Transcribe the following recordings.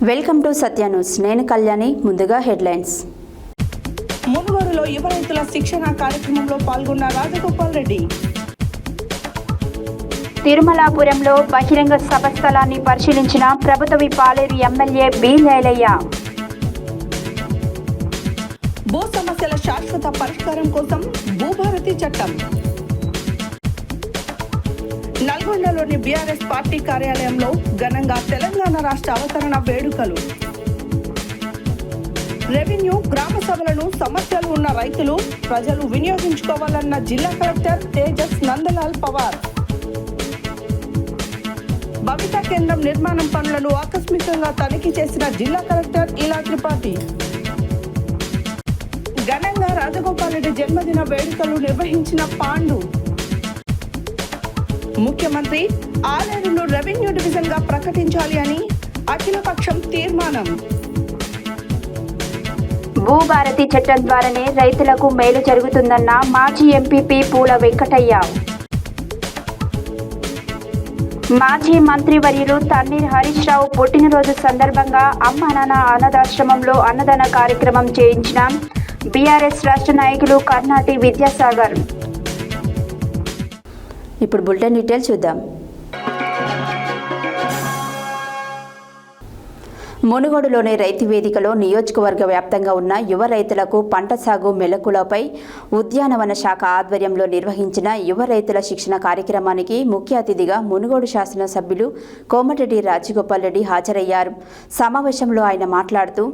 Welcome to Satya news. నేను కళ్యాణి. ముందుగా headlines. మునుగోడులో యువ రైతుల శిక్షణ కార్యక్రమంలో పాల్గొన్న రాజగోపాల్ రెడ్డి. తిరుమలాపురంలో బహిరంగ సభ స్థలాన్ని పరిశీలించిన ప్రభుత్వ పాలేరు ఎమ్మెల్యే బి లేలయ్య. భూ సమస్యల శాశ్వత పరిష్కారం కోసం భూభారతి చట్టం. నల్గొండలోని బీఆర్ఎస్ పార్టీ కార్యాలయంలో ఘనంగా తెలంగాణ రాష్ట్ర అవతరణ వేడుకలు. రెవెన్యూ గ్రామ సభలను సమస్యలు ఉన్న రైతులు ప్రజలు వినియోగించుకోవాలన్న జిల్లా కలెక్టర్ తేజస్ నందలాల్ పవార్. భవిత కేంద్రం నిర్మాణం పనులను ఆకస్మికంగా తనిఖీ చేసిన జిల్లా కలెక్టర్ ఇలా త్రిపాఠి. ఘనంగా రాజగోపాల్ రెడ్డి జన్మదిన వేడుకలు నిర్వహించిన పాండు. ముఖ్యమంత్రి ఆలేరును రెవెన్యూ డివిజన్ గా ప్రకటించాలి అని అఖిలపక్షం తీర్మానం. భూభారతి చట్టం ద్వారానే రైతులకు మేలు జరుగుతుందన్న మాజీ ఎంపీపీ పూల వెంకటయ్య. మాజీ మంత్రివర్యులు తన్నీర్ హరీష్ రావు పుట్టినరోజు సందర్భంగా అమ్మ నాన్న అనాథాశ్రమంలో అన్నదాన కార్యక్రమం చేయించిన బీఆర్ఎస్ రాష్ట్ర నాయకులు కర్నాటి విద్యాసాగర్. ఇప్పుడు బులెటిన్ డీటెయిల్స్ చూద్దాం. మునుగోడులోని రైతు వేదికలో నియోజకవర్గ వ్యాప్తంగా ఉన్న యువ రైతులకు పంట సాగు మెలకులపై ఉద్యానవన శాఖ ఆధ్వర్యంలో నిర్వహించిన యువ రైతుల శిక్షణ కార్యక్రమానికి ముఖ్య అతిథిగా మునుగోడు శాసనసభ్యులు కోమటిరెడ్డి రాజగోపాల్ రెడ్డి హాజరయ్యారు. సమావేశంలో ఆయన మాట్లాడుతూ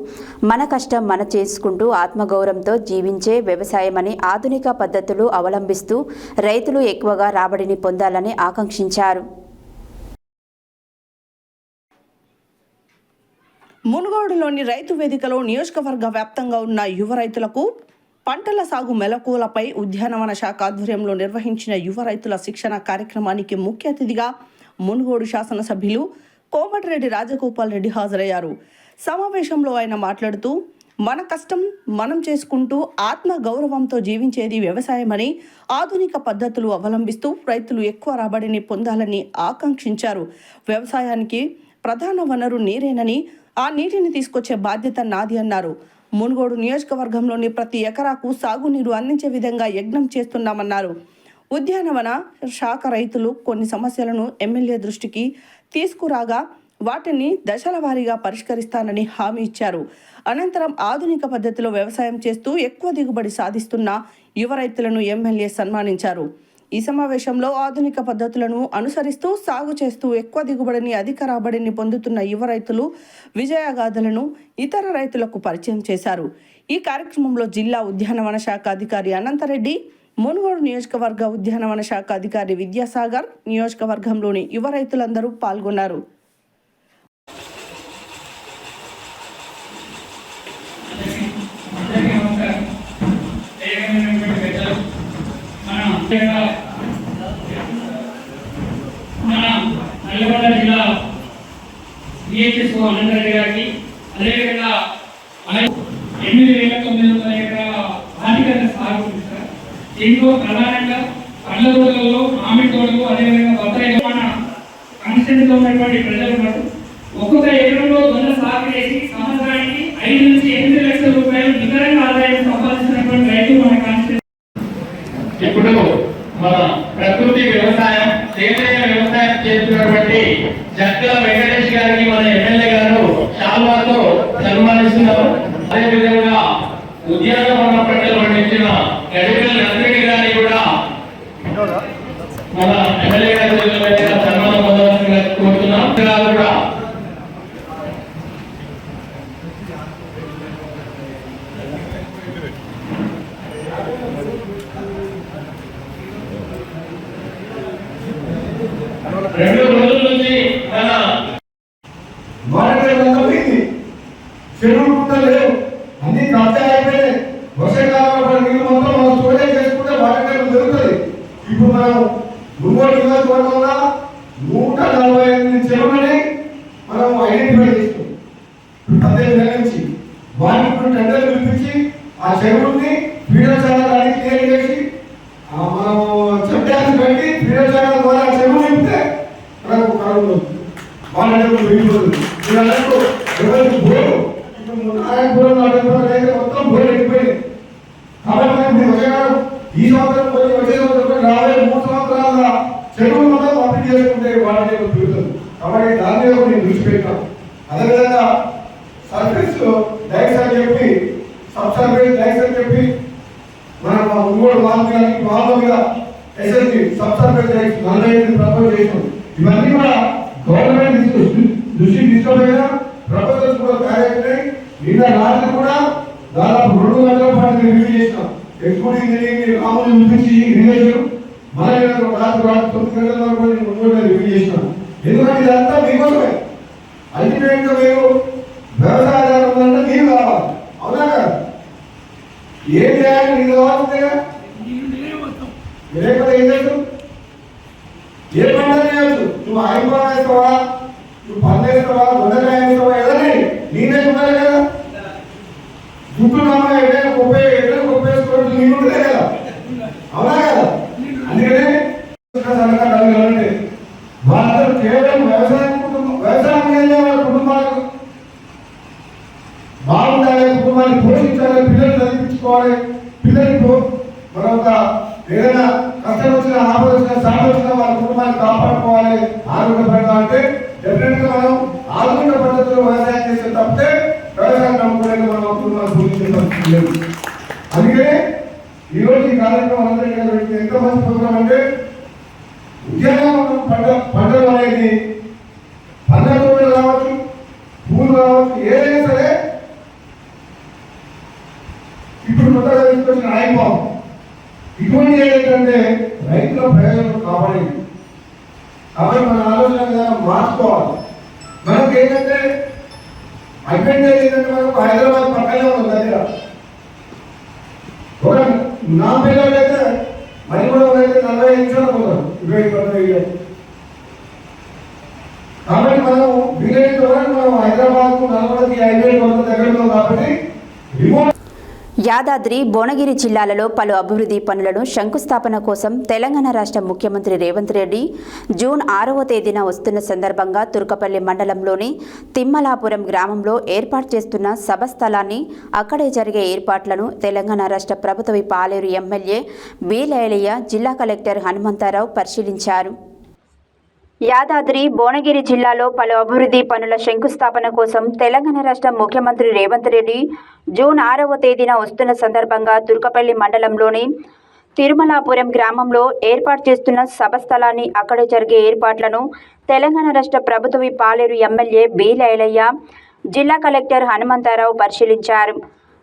మన కష్టం మన చేసుకుంటూ ఆత్మగౌరవంతో జీవించే వ్యవసాయమని ఆధునిక పద్ధతులు అవలంబిస్తూ రైతులు ఎక్కువగా రాబడిని పొందాలని ఆకాంక్షించారు. మునుగోడులోని రైతు వేదికలో నియోజకవర్గ వ్యాప్తంగా ఉన్న యువ రైతులకు పంటల సాగు మెలకువలపై ఉద్యానవన శాఖ ఆధ్వర్యంలో నిర్వహించిన యువ రైతుల శిక్షణ కార్యక్రమానికి ముఖ్య అతిథిగా మునుగోడు శాసనసభ్యులు కోమటిరెడ్డి రాజగోపాల్ రెడ్డి హాజరయ్యారు. సమావేశంలో ఆయన మాట్లాడుతూ మన కష్టం మనం చేసుకుంటూ ఆత్మ గౌరవంతో జీవించేది వ్యవసాయమని ఆధునిక పద్ధతులు అవలంబిస్తూ రైతులు ఎక్కువ రాబడిని పొందాలని ఆకాంక్షించారు. వ్యవసాయానికి ప్రధాన వనరు నీరేనని ఆ నీటిని తీసుకొచ్చే బాధ్యత నాది అన్నారు. మునుగోడు నియోజకవర్గంలోని ప్రతి ఎకరాకు సాగునీరు అందించే విధంగా యజ్ఞం చేస్తున్నామన్నారు. ఉద్యానవన శాఖ రైతులు కొన్ని సమస్యలను ఎమ్మెల్యే దృష్టికి తీసుకురాగా వాటిని దశల వారీగా పరిష్కరిస్తానని హామీ ఇచ్చారు. అనంతరం ఆధునిక పద్ధతిలో వ్యవసాయం చేస్తూ ఎక్కువ దిగుబడి సాధిస్తున్న యువ రైతులను ఎమ్మెల్యే సన్మానించారు. ఈ సమావేశంలో ఆధునిక పద్ధతులను అనుసరిస్తూ సాగు చేస్తూ ఎక్కువ దిగుబడిని అధిక రాబడిని పొందుతున్న యువ రైతులు విజయగాథలను ఇతర రైతులకు పరిచయం చేశారు. ఈ కార్యక్రమంలో జిల్లా ఉద్యానవన శాఖ అధికారి అనంతరెడ్డి, మునుగోడు నియోజకవర్గ ఉద్యానవన శాఖ అధికారి విద్యాసాగర్, నియోజకవర్గంలోని యువ రైతులందరూ పాల్గొన్నారు. మన నల్గొండ జిల్లా డిహెచ్ఎస్ఓ అనంతరెడ్డి గారికి, అదేవిధంగా 8,900 ఎకరాల ఆర్థిక సాగు ఉంది సార్. దీంట్లో ప్రధానంగా పండ్ల తోటలలో మామిడి తోటలు, అదేవిధంగా బత్తాయి మన కాన్స్టిట్యూన్సీలో ఉన్నటువంటి ప్రజలు ఉన్నారు. ఒక్కొక్క ఎకరంలో దొంగ సాగు చేసి సంవత్సరానికి 5 నుంచి 8 లక్షల రూపాయలు నికరంగా ఆదాయం సంపాదించినటువంటి రైతు మన కాన్స్టిట్యూన్సీ. ఇప్పుడు మన ప్రకృతి వ్యవసాయం, సేంద్రియ వ్యవసాయం చేస్తున్నటువంటి జక్కల వెంకటేష్ గారికి మన ఎమ్మెల్యే గారు శాల్వాతో సన్మానిస్తున్నారు. అదేవిధంగా ఉద్యానవన పంటలు పండించిన గడికల్ నర్సరెడ్డి గారిని కూడా మన ఎమ్మెల్యే గారు సన్మానం పొందవలసిందిగా కోరుతున్నాం. కూడా రెండు రోజుల నుంచి చెరువులు కూడా లేవు, అన్ని కబ్జా అయిపోయినాయి. వర్షాకాలంలో నీళ్ళు మొత్తం మనం స్టోరేజ్ చేసుకుంటే వాటర్ దొరుకుతుంది. ఇప్పుడు మనం మునుగోడు నియోజకవర్గంలో 148 చెరువులని మనం ఐడెంటిఫై చేస్తాం. 18 నెలల నుంచి వాటిని ఇప్పుడు టెండర్లు పిలిపించి ఆ చెరువుల్ని ఫీడర్ ఛానల్ క్లియర్ చేసి మనం చెప్తాన్ని పెట్టి ఫీడర్ ఛానల్ ద్వారా ఆ చెరువు నింపితే మనకు కరువు వాళ్ళంటే వెళ్ళిపోతుంది. సర్వీస్ లైసెన్స్ చెప్పి మనం ఒంగోలు వాళ్ళ మీద SSC sub service license 45 propose చేసాం. ఇవన్నీ కూడా గవర్నమెంట్ దృష్టికి తీసుకోపోయినా ప్రపోజల్స్ కూడా తయారైనాయి. నిన్న రాత్రి కూడా దాదాపు 2 గంటల పాటు రివ్యూ చేసినాం. ఎక్స్పోర్ట్ ఇంజనీరింగ్ రాములు చూపించి రిలేషన్ మళ్ళీ రాత్రి 9 గంటల వరకు ఒంగోలు రివ్యూ చేసినాం. ఎందుకంటే ఇదంతా మీకోసమే. అల్టిమేట్ గా మీరు వ్యవసాయదారు ఉందంటే నీరు కావాలి, అవునా కదా? ఏం చేయాలి? నీరు కావాల్సిందేగా. లేకపోతే ఏం చేస్తావు? ఏ పంట చేయొచ్చు? నువ్వు ఆయిల్ వేస్తావా, నువ్వు పన్ను వేస్తావా, దొండకాయ వేస్తావా, ఏదైనా నీరే ఉండాలి కదా. జుట్టు నమ్మ ఎక్కడైనా కొప్పేసుకోవడం నీరు ఉంటుందే కదా, అవునా కదా? అందుకనే వాళ్ళందరూ కేవలం వ్యవసాయం కుటుంబాలకు బాగుండాలి, కుటుంబాన్ని పోషించాలి, పిల్లలు చదివించుకోవాలి, పిల్లలకు మరొక ఏదైనా కష్టం వచ్చిన ఆపద వచ్చిన సాగు వచ్చిన వాళ్ళ కుటుంబాన్ని కాపాడుకోవాలి ఆరోగ్యపరంగా. అంటే డెఫినెట్ గా మనం ఆధునిక పద్ధతిలో వ్యవసాయం చేసే తప్పితే వ్యవసాయం నమ్ముకోలేదు మనం కుటుంబాన్ని పోషించే పరిస్థితి లేదు. అందుకనే ఈరోజు ఈ కార్యక్రమం అందరికీ ఎంత మంచి ప్రోగ్రాం అంటే ఉద్యానవనం పంటలు అనేది పండ్ల తోటలు కావచ్చు, పూలు కావచ్చు, ఏదైనా సరే ఇప్పుడు కొత్తగా తీసుకొచ్చిన ఆయిల్ ఇటువంటి ఏంటంటే రైతుల ప్రయోజనం కాపాడేది. కాబట్టి మన ఆలోచన విధానం మార్చుకోవాలి. మనకి ఏంటంటే అడ్వాంటేజ్ ఏంటంటే మనకు హైదరాబాద్ పక్కనే ఉంది దగ్గర. ఒక నా పిల్లలు అయితే మరి కూడా అయితే 45 నిమిషాలు పోతారు, 20-25. కాబట్టి మనం వీలైనంత వరకు మనం హైదరాబాద్ కు నల్గొండకి హైవే దగ్గరలో కాబట్టి రిమోట్. యాదాద్రి భువనగిరి జిల్లాలలో పలు అభివృద్ధి పనులను శంకుస్థాపన కోసం తెలంగాణ రాష్ట్ర ముఖ్యమంత్రి రేవంత్ రెడ్డి జూన్ 6వ తేదీన వస్తున్న సందర్భంగా తుర్కపల్లి మండలంలోని తిమ్మలాపురం గ్రామంలో ఏర్పాటు చేస్తున్న సభ స్థలాన్ని, అక్కడే జరిగే ఏర్పాట్లను తెలంగాణ రాష్ట్ర ప్రభుత్వ పాలేరు ఎమ్మెల్యే బి లైలయ్య, జిల్లా కలెక్టర్ హనుమంతరావు పరిశీలించారు. యాదాద్రి భువనగిరి జిల్లాలో పలు అభివృద్ధి పనుల శంకుస్థాపన కోసం తెలంగాణ రాష్ట్ర ముఖ్యమంత్రి రేవంత్ రెడ్డి జూన్ 6వ తేదీన వస్తున్న సందర్భంగా తుర్కపల్లి మండలంలోని తిరుమలాపురం గ్రామంలో ఏర్పాటు చేస్తున్న సభ స్థలాన్ని, అక్కడే జరిగే ఏర్పాట్లను తెలంగాణ రాష్ట్ర ప్రభుత్వ పాలేరు ఎమ్మెల్యే బి లైలయ్య, జిల్లా కలెక్టర్ హనుమంతరావు పరిశీలించారు.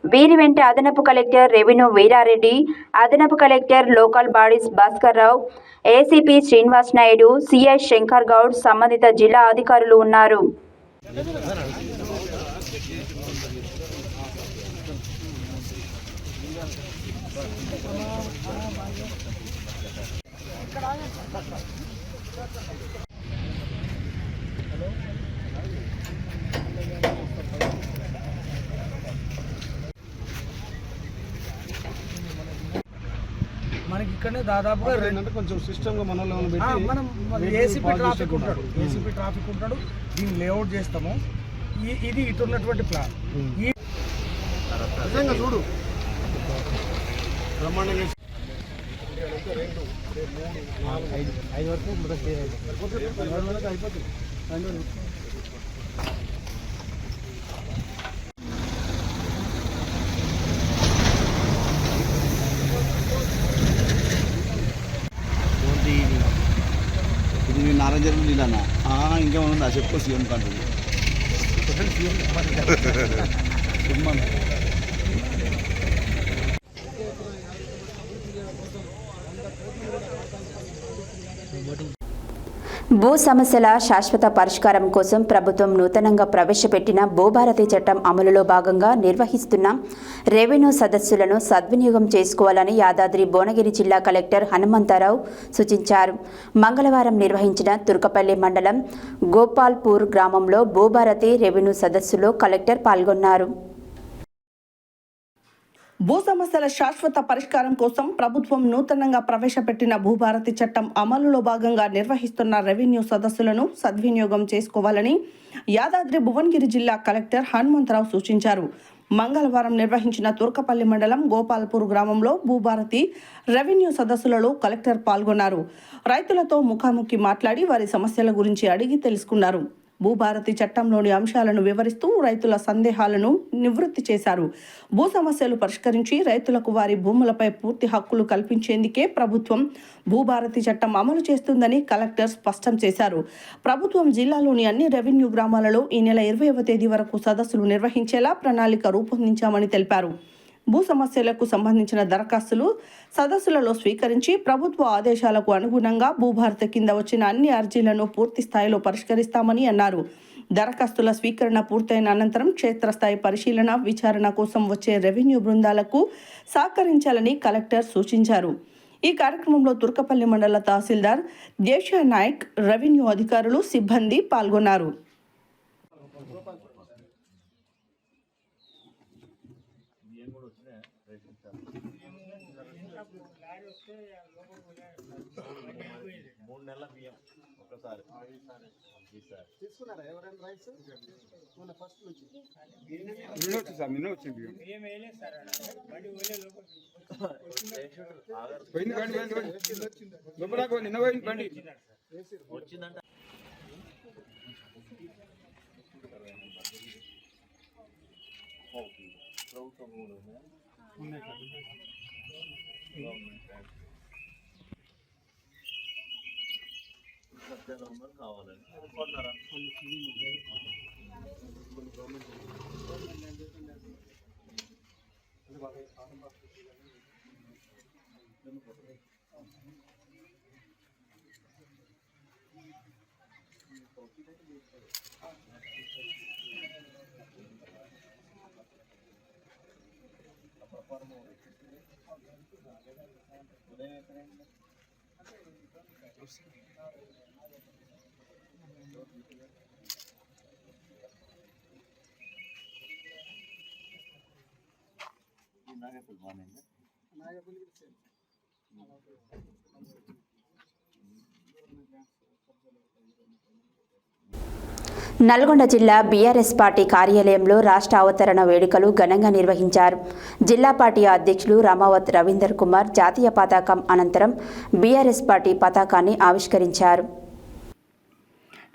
వీరి వెంట అదనపు కలెక్టర్ రెవెన్యూ వీరారెడ్డి, అదనపు collector local bodies Bhaskar Rao, ACP Srinivas Naidu, CI Shankar Goud, సంబంధిత జిల్లా అధికారులు ఉన్నారు. మనకి ఇక్కడనే దాదాపుగా కొంచెం సిస్టమ్ మనం ఏసీపీ ట్రాఫిక్ ఉంటాడు, దీన్ని లేఅవుట్ చేస్తాము. ఇది ఇటు ఉన్నటువంటి ప్లాన్. ఈ చూడు బ్రహ్మాండంగా 5 వరకు అయిపోతుంది. ఇది నేను నారాయణ నీళ్ళన్నా ఇంకేమన్నా చెప్పు సీఎం కంటుంది భూ సమస్యల శాశ్వత పరిష్కారం కోసం ప్రభుత్వం నూతనంగా ప్రవేశపెట్టిన భూభారతి చట్టం అమలులో భాగంగా నిర్వహిస్తున్న రెవెన్యూ సదస్సులను సద్వినియోగం చేసుకోవాలని యాదాద్రి భువనగిరి జిల్లా కలెక్టర్ హనుమంతరావు సూచించారు. మంగళవారం నిర్వహించిన తుర్కపల్లి మండలం గోపాల్పూర్ గ్రామంలో భూభారతి రెవెన్యూ సదస్సులో కలెక్టర్ పాల్గొన్నారు. భూ సమస్యల శాశ్వత పరిష్కారం కోసం ప్రభుత్వం నూతనంగా ప్రవేశపెట్టిన భూభారతి చట్టం అమలులో భాగంగా నిర్వహిస్తున్న రెవెన్యూ సదస్సులను సద్వినియోగం చేసుకోవాలని యాదాద్రి భువనగిరి జిల్లా కలెక్టర్ హనుమంతరావు సూచించారు. మంగళవారం నిర్వహించిన తుర్కపల్లి మండలం గోపాల్పూర్ గ్రామంలో భూభారతి రెవెన్యూ సదస్సులలో కలెక్టర్ పాల్గొన్నారు. రైతులతో ముఖాముఖి మాట్లాడి వారి సమస్యల గురించి అడిగి తెలుసుకున్నారు. భూభారతి చట్టంలోని అంశాలను వివరిస్తూ రైతుల సందేహాలను నివృత్తి చేశారు. భూ సమస్యలు పరిష్కరించి రైతులకు వారి భూములపై పూర్తి హక్కులు కల్పించేందుకే ప్రభుత్వం భూభారతి చట్టం అమలు చేస్తుందని కలెక్టర్ స్పష్టం చేశారు. ప్రభుత్వం జిల్లాలోని అన్ని రెవెన్యూ గ్రామాలలో ఈ నెల 20వ తేదీ వరకు సదస్సులు నిర్వహించేలా ప్రణాళిక రూపొందించామని తెలిపారు. భూ సమస్యలకు సంబంధించిన దరఖాస్తులు సదస్సులలో స్వీకరించి ప్రభుత్వ ఆదేశాలకు అనుగుణంగా భూభారతి కింద వచ్చిన అన్ని అర్జీలను పూర్తి స్థాయిలో పరిష్కరిస్తామని అన్నారు. దరఖాస్తుల స్వీకరణ పూర్తయిన అనంతరం క్షేత్రస్థాయి పరిశీలన, విచారణ కోసం వచ్చే రెవెన్యూ బృందాలకు సహకరించాలని కలెక్టర్ సూచించారు. ఈ కార్యక్రమంలో తుర్కపల్లి మండల తహసీల్దార్ దేశా నాయక్, రెవెన్యూ అధికారులు, సిబ్బంది పాల్గొన్నారు. తీసుకున్నారా ఎవరైనా రైస్ మొన్న ఫస్ట్ నుంచి వచ్చిందంటే కావాలండి కొన్నారా నల్గొండ జిల్లా బీఆర్ఎస్ పార్టీ కార్యాలయంలో రాష్ట్ర అవతరణ వేడుకలు ఘనంగా నిర్వహించారు. జిల్లా పార్టీ అధ్యక్షులు రామావత్ రవీందర్ కుమార్ జాతీయ పతాకం అనంతరం బీఆర్ఎస్ పార్టీ పతాకాన్ని ఆవిష్కరించారు.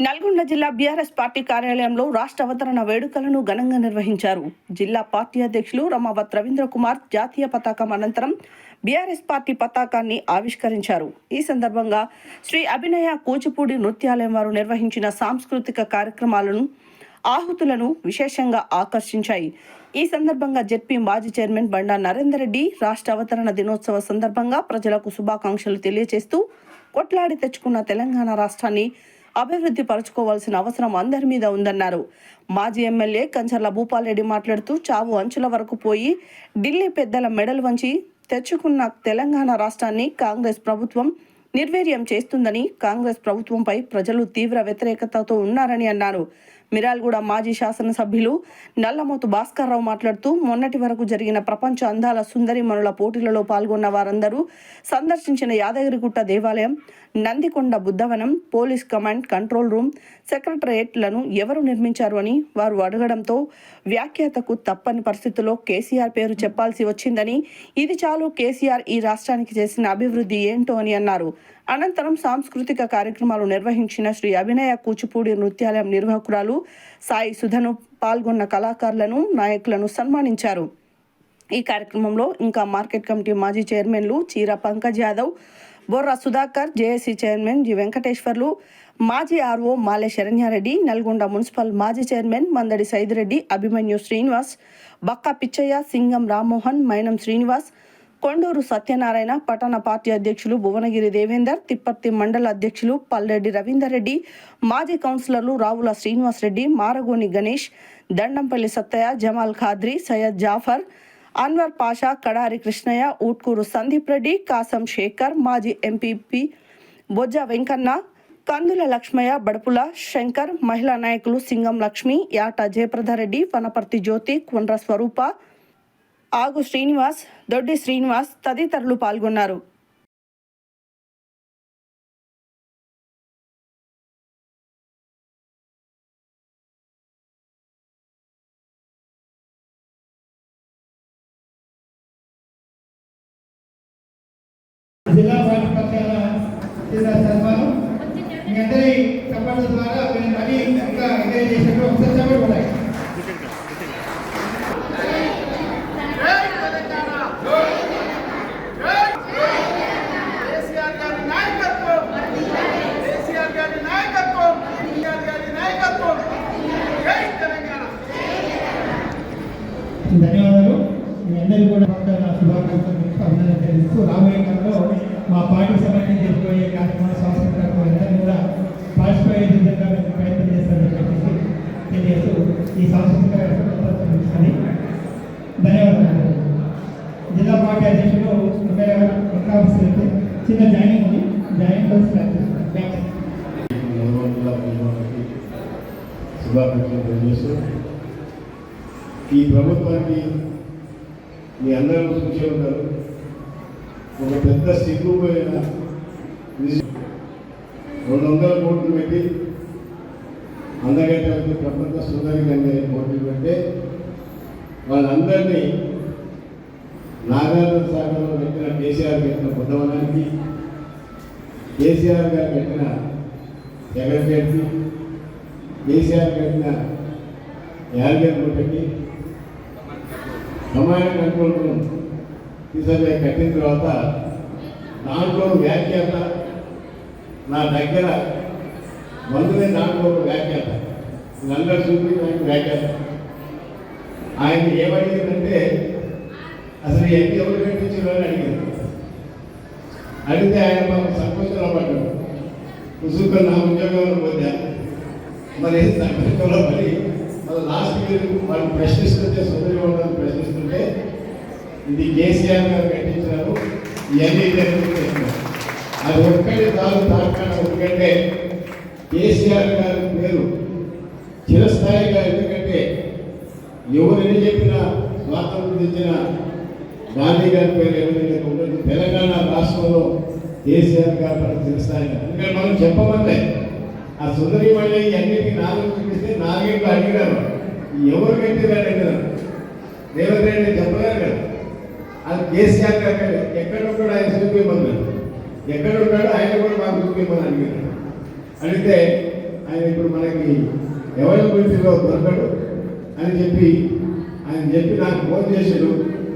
నల్గొండ జిల్లా బీఆర్ఎస్ పార్టీ కార్యాలయంలో రాష్ట్ర అవతరణ వేడుకలను ఘనంగా నిర్వహించారు. జిల్లా పార్టీ అధ్యక్షులు రామావత్ రవీంద్ర కుమార్ జాతీయ పతాకం అనంతరం బీఆర్ఎస్ పార్టీ పతాకాన్ని ఆవిష్కరించారు. ఈ సందర్భంగా శ్రీ అభినయ కూచిపూడి నృత్యాలయం వారు నిర్వహించిన సాంస్కృతిక కార్యక్రమాలను ఆహుతులను విశేషంగా ఆకర్షించాయి. ఈ సందర్భంగా జెడ్పీ మాజీ చైర్మన్ బండా నరేందర్ రెడ్డి రాష్ట్ర అవతరణ దినోత్సవ సందర్భంగా ప్రజలకు శుభాకాంక్షలు తెలియజేస్తూ కొట్లాడి తెచ్చుకున్న తెలంగాణ రాష్ట్రాన్ని అభివృద్ధి పరచుకోవాల్సిన అవసరం అందరి మీద ఉందన్నారు. మాజీ ఎమ్మెల్యే కంచర్ల భూపాల్రెడ్డి మాట్లాడుతూ చావు అంచుల వరకు పోయి ఢిల్లీ పెద్దల మెడలు వంచి తెచ్చుకున్న తెలంగాణ రాష్ట్రాన్ని కాంగ్రెస్ ప్రభుత్వం నిర్వీర్యం చేస్తుందని, కాంగ్రెస్ ప్రభుత్వంపై ప్రజలు తీవ్ర వ్యతిరేకతతో ఉన్నారని అన్నారు. మిరాల్గూడ మాజీ శాసనసభ్యులు నల్లమోతు భాస్కర్రావు మాట్లాడుతూ మొన్నటి వరకు జరిగిన ప్రపంచ అందాల సుందరిమణుల పోటీలలో పాల్గొన్న వారందరూ సందర్శించిన యాదగిరిగుట్ట దేవాలయం, Nandikonda Buddhavanam, police command control room, సెక్రటరియట్లను ఎవరు నిర్మించారు అని వారు అడగడంతో వ్యాఖ్యాతకు తప్పని పరిస్థితుల్లో కేసీఆర్ పేరు చెప్పాల్సి వచ్చిందని, ఇది చాలు కేసీఆర్ ఈ రాష్ట్రానికి చేసిన అభివృద్ధి ఏంటో అని అన్నారు. అనంతరం సాంస్కృతిక కార్యక్రమాలు నిర్వహించిన శ్రీ అభినయ కూచిపూడి నృత్యాలయం నిర్వాహకురాలు సాయి సుధను పాల్గొన్న కళాకారులను, నాయకులను సన్మానించారు. ఈ కార్యక్రమంలో ఇంకా మార్కెట్ కమిటీ మాజీ చైర్మన్లు చీర Pankaj Yadav, Borra Sudhakar, JAC chairman G Venkateswarlu, మాజీ ఆర్ఓ మాలే శరణ్యారెడ్డి, నల్గొండ మున్సిపల్ మాజీ చైర్మన్ మందడి సైదిరెడ్డి, అభిమన్యు శ్రీనివాస్, బక్కా పిచ్చయ్య, సింగం రామ్మోహన్, మైనం శ్రీనివాస్, కొండూరు సత్యనారాయణ, పట్టణ పార్టీ అధ్యక్షులు భువనగిరి దేవేందర్, తిప్పర్తి మండల అధ్యక్షులు పల్లెడ్డి రవీందర్ రెడ్డి, మాజీ కౌన్సిలర్లు రావుల శ్రీనివాస్ రెడ్డి, మారగోని గణేష్, దండంపల్లి సత్తయ్య, జమాల్ ఖాద్రి, సయ్యద్ జాఫర్, అన్వర్ పాషా, కడారి కృష్ణయ్య, ఊట్కూరు సందీప్ రెడ్డి, కాసం శేఖర్, మాజీ ఎంపీపీ బొజ్జ వెంకన్న, కందుల లక్ష్మయ్య, బడపుల శంకర్, మహిళా నాయకులు సింగం లక్ష్మి, యాట జయప్రదారెడ్డి, వనపర్తి జ్యోతి, కొండ్ర స్వరూప, ఆగు శ్రీనివాస్, దొడ్డి శ్రీనివాస్ తదితరులు పాల్గొన్నారు. జిల్లా పార్టీ పక్షాన జిల్లా సన్మానం మీ అందరి సపోర్ట్ ద్వారా మేము మళ్ళీ ఇంకా శుభాకాంక్షలు అభినందన తెలుస్తూ రాబోయే కాలంలో మా పార్టీ సంబంధించి జరిగిపోయే కార్యక్రమాలు సాంస్కృతిక అందరినీ కూడా పార్టిసిపేట్ అయ్యే విధంగా మేము ప్రయత్నం చేస్తామని చెప్పేసి తెలియజేస్తూ ఈ సాంస్కృతిక కార్యక్రమం ధన్యవాదాలు. జిల్లా పార్టీ అధ్యక్షులు చిన్న జాయినింగ్ ఉంది, జాయినింగ్ శుభాకాంక్షలు తెలియజేస్తూ ఈ ప్రభుత్వానికి మీ అందరూ చూసే ఉంటారు. ఒక పెద్ద సిగ్గుపోయిన 200 కోట్లు పెట్టి అందగట్టే ప్రపంచ సుందరి అనే కోట్లు పెట్టి వాళ్ళందరినీ నాగార్జున సాగర్లో పెట్టిన కేసీఆర్ పెట్టిన బుద్ధవనానికి, కేసీఆర్ గారు పెట్టిన జగన్కి, కేసీఆర్ పెట్టిన యాదగిరి గుట్టకి కమాండ్ కంట్రోల్ రూమ్ తీసుకుపోయి కట్టిన తర్వాత దాంట్లో వ్యాఖ్యాత నా దగ్గర వందనే దాంట్లో వ్యాఖ్యాత అందరూ చూపి నాకు వ్యాఖ్యాత ఆయన ఏమడిగిందంటే అసలు ఎన్ని ఎవరు కట్టించారు అని అడిగారు. అడిగితే ఆయన మాకు సంకోచంలో పడ్డాడు. ఉసుకు నా ఉద్యోగంలో పోతే మరి సంకోచంలో పడి మళ్ళీ లాస్ట్ వాళ్ళు ప్రశ్నిస్తుంటే సుందరవాళ్ళు ప్రశ్నిస్తుంటే ఇది కేసీఆర్ గారు కట్టించినారు, ఇవన్నీ అది ఒక్కటి చాలు తాత్కాలం. ఎందుకంటే కేసీఆర్ గారి పేరు చిరస్థాయిగా, ఎందుకంటే ఎవరిని చెప్పినా స్వాతంత్రం తెచ్చిన గాంధీ గారి పేరు ఎవరైనా ఉండదు. తెలంగాణ రాష్ట్రంలో కేసీఆర్ గారు మన చిరస్థాయిగా, ఎందుకంటే మనం చెప్పమల్లే ఆ సుందరి మళ్ళీ అన్నిటికీ 4 చూపిస్తే 4 ఏళ్ళు అడిగారు, ఎవరు కట్టినారు అడిగారు. రేవంత్ రెడ్డి చెప్పలేరు కదా, అది కేసీఆర్ గారు ఎక్కడ ఉంటాడు ఆయన చూపించమన్నారు, ఎక్కడ ఉంటాడో ఆయన కూడా మాకు చూపించమని అడిగారు. అడిగితే ఆయన ఇప్పుడు మనకి అవైలబిలిటీలో దొరకడు అని చెప్పి నాకు ఫోన్ చేశాడు.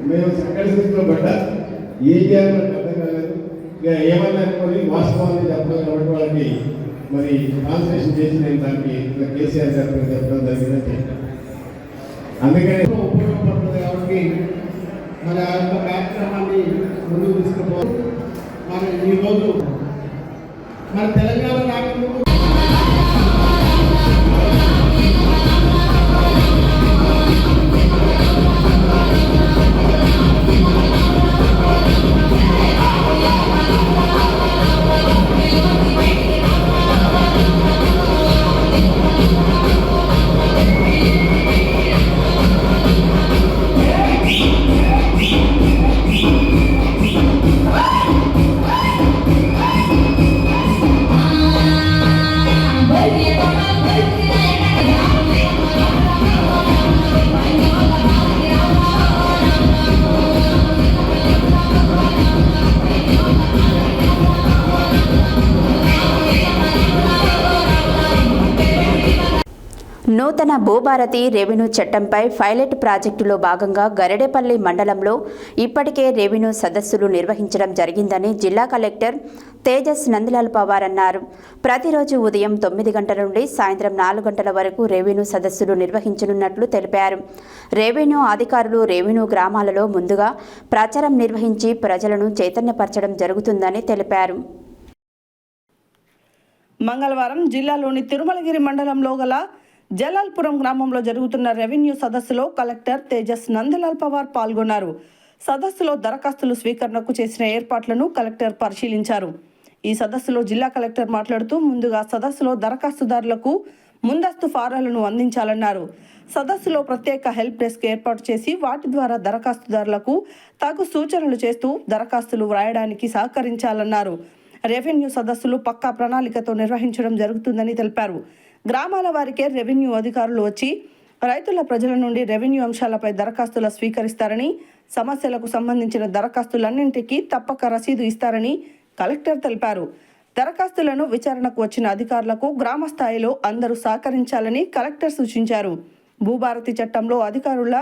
మేము సకల స్థితిలో పడ్డా ఏం చేయాలో నాకు అర్థం కాలేదు. ఇక ఏమన్నా అనుకోని వాస్తవాన్ని చెప్పడం కాబట్టి వాళ్ళకి మరి ట్రాన్స్లేషన్ చేసి నేను దానికి కేసీఆర్ గారు చెప్పడం జరిగిందని చెప్పాను. అందుకని ఉపయోగపడుతుంది కాబట్టి మరి ఆ యొక్క కార్యక్రమాన్ని ముందుకు తీసుకుపోవాలి. మరి ఈరోజు మన తెలంగాణ రాష్ట్రంలో నూతన భూభారతి రెవెన్యూ చట్టంపై పైలట్ ప్రాజెక్టులో భాగంగా గరిడేపల్లి మండలంలో ఇప్పటికే రెవెన్యూ సదస్సులు నిర్వహించడం జరిగిందని జిల్లా కలెక్టర్ తేజస్ నందలాల్ పవార్ అన్నారు. ప్రతిరోజు ఉదయం 9 గంటల నుండి సాయంత్రం 4 గంటల వరకు రెవెన్యూ సదస్సులు నిర్వహించనున్నట్లు తెలిపారు. రెవెన్యూ అధికారులు రెవెన్యూ గ్రామాలలో ముందుగా ప్రచారం నిర్వహించి ప్రజలను చైతన్యపరచడం జరుగుతుందని తెలిపారు. మంగళవారం జిల్లాలోని తిరుమలగిరి మండలంలో గల జలాల్పురం గ్రామంలో జరుగుతున్న రెవెన్యూ సదస్సులో కలెక్టర్ తేజస్ నందలాల్ పవార్ పాల్గొన్నారు. సదస్సులో దరఖాస్తులు స్వీకరణకు చేసిన ఏర్పాట్లను కలెక్టర్ పరిశీలించారు. ఈ సదస్సులో జిల్లా కలెక్టర్ మాట్లాడుతూ ముందుగా సదస్సులో దరఖాస్తుదారులకు ముందస్తు ఫారాలను అందించాలన్నారు. సదస్సులో ప్రత్యేక హెల్ప్ డెస్క్ ఏర్పాటు చేసి వాటి ద్వారా దరఖాస్తుదారులకు తగు సూచనలు చేస్తూ దరఖాస్తులు వ్రాయడానికి సహకరించాలన్నారు. రెవెన్యూ సదస్సులు పక్కా ప్రణాళికతో నిర్వహించడం జరుగుతుందని తెలిపారు. గ్రామాల వారికే రెవెన్యూ అధికారులు వచ్చి రైతుల ప్రజల నుండి రెవెన్యూ అంశాలపై దరఖాస్తులు స్వీకరిస్తారని, సమస్యలకు సంబంధించిన దరఖాస్తులన్నింటికీ తప్పక రసీదు ఇస్తారని కలెక్టర్ తెలిపారు. దరఖాస్తులను విచారణకు వచ్చిన అధికారులకు గ్రామ స్థాయిలో అందరూ సహకరించాలని కలెక్టర్ సూచించారు. భూభారతి చట్టంలో అధికారుల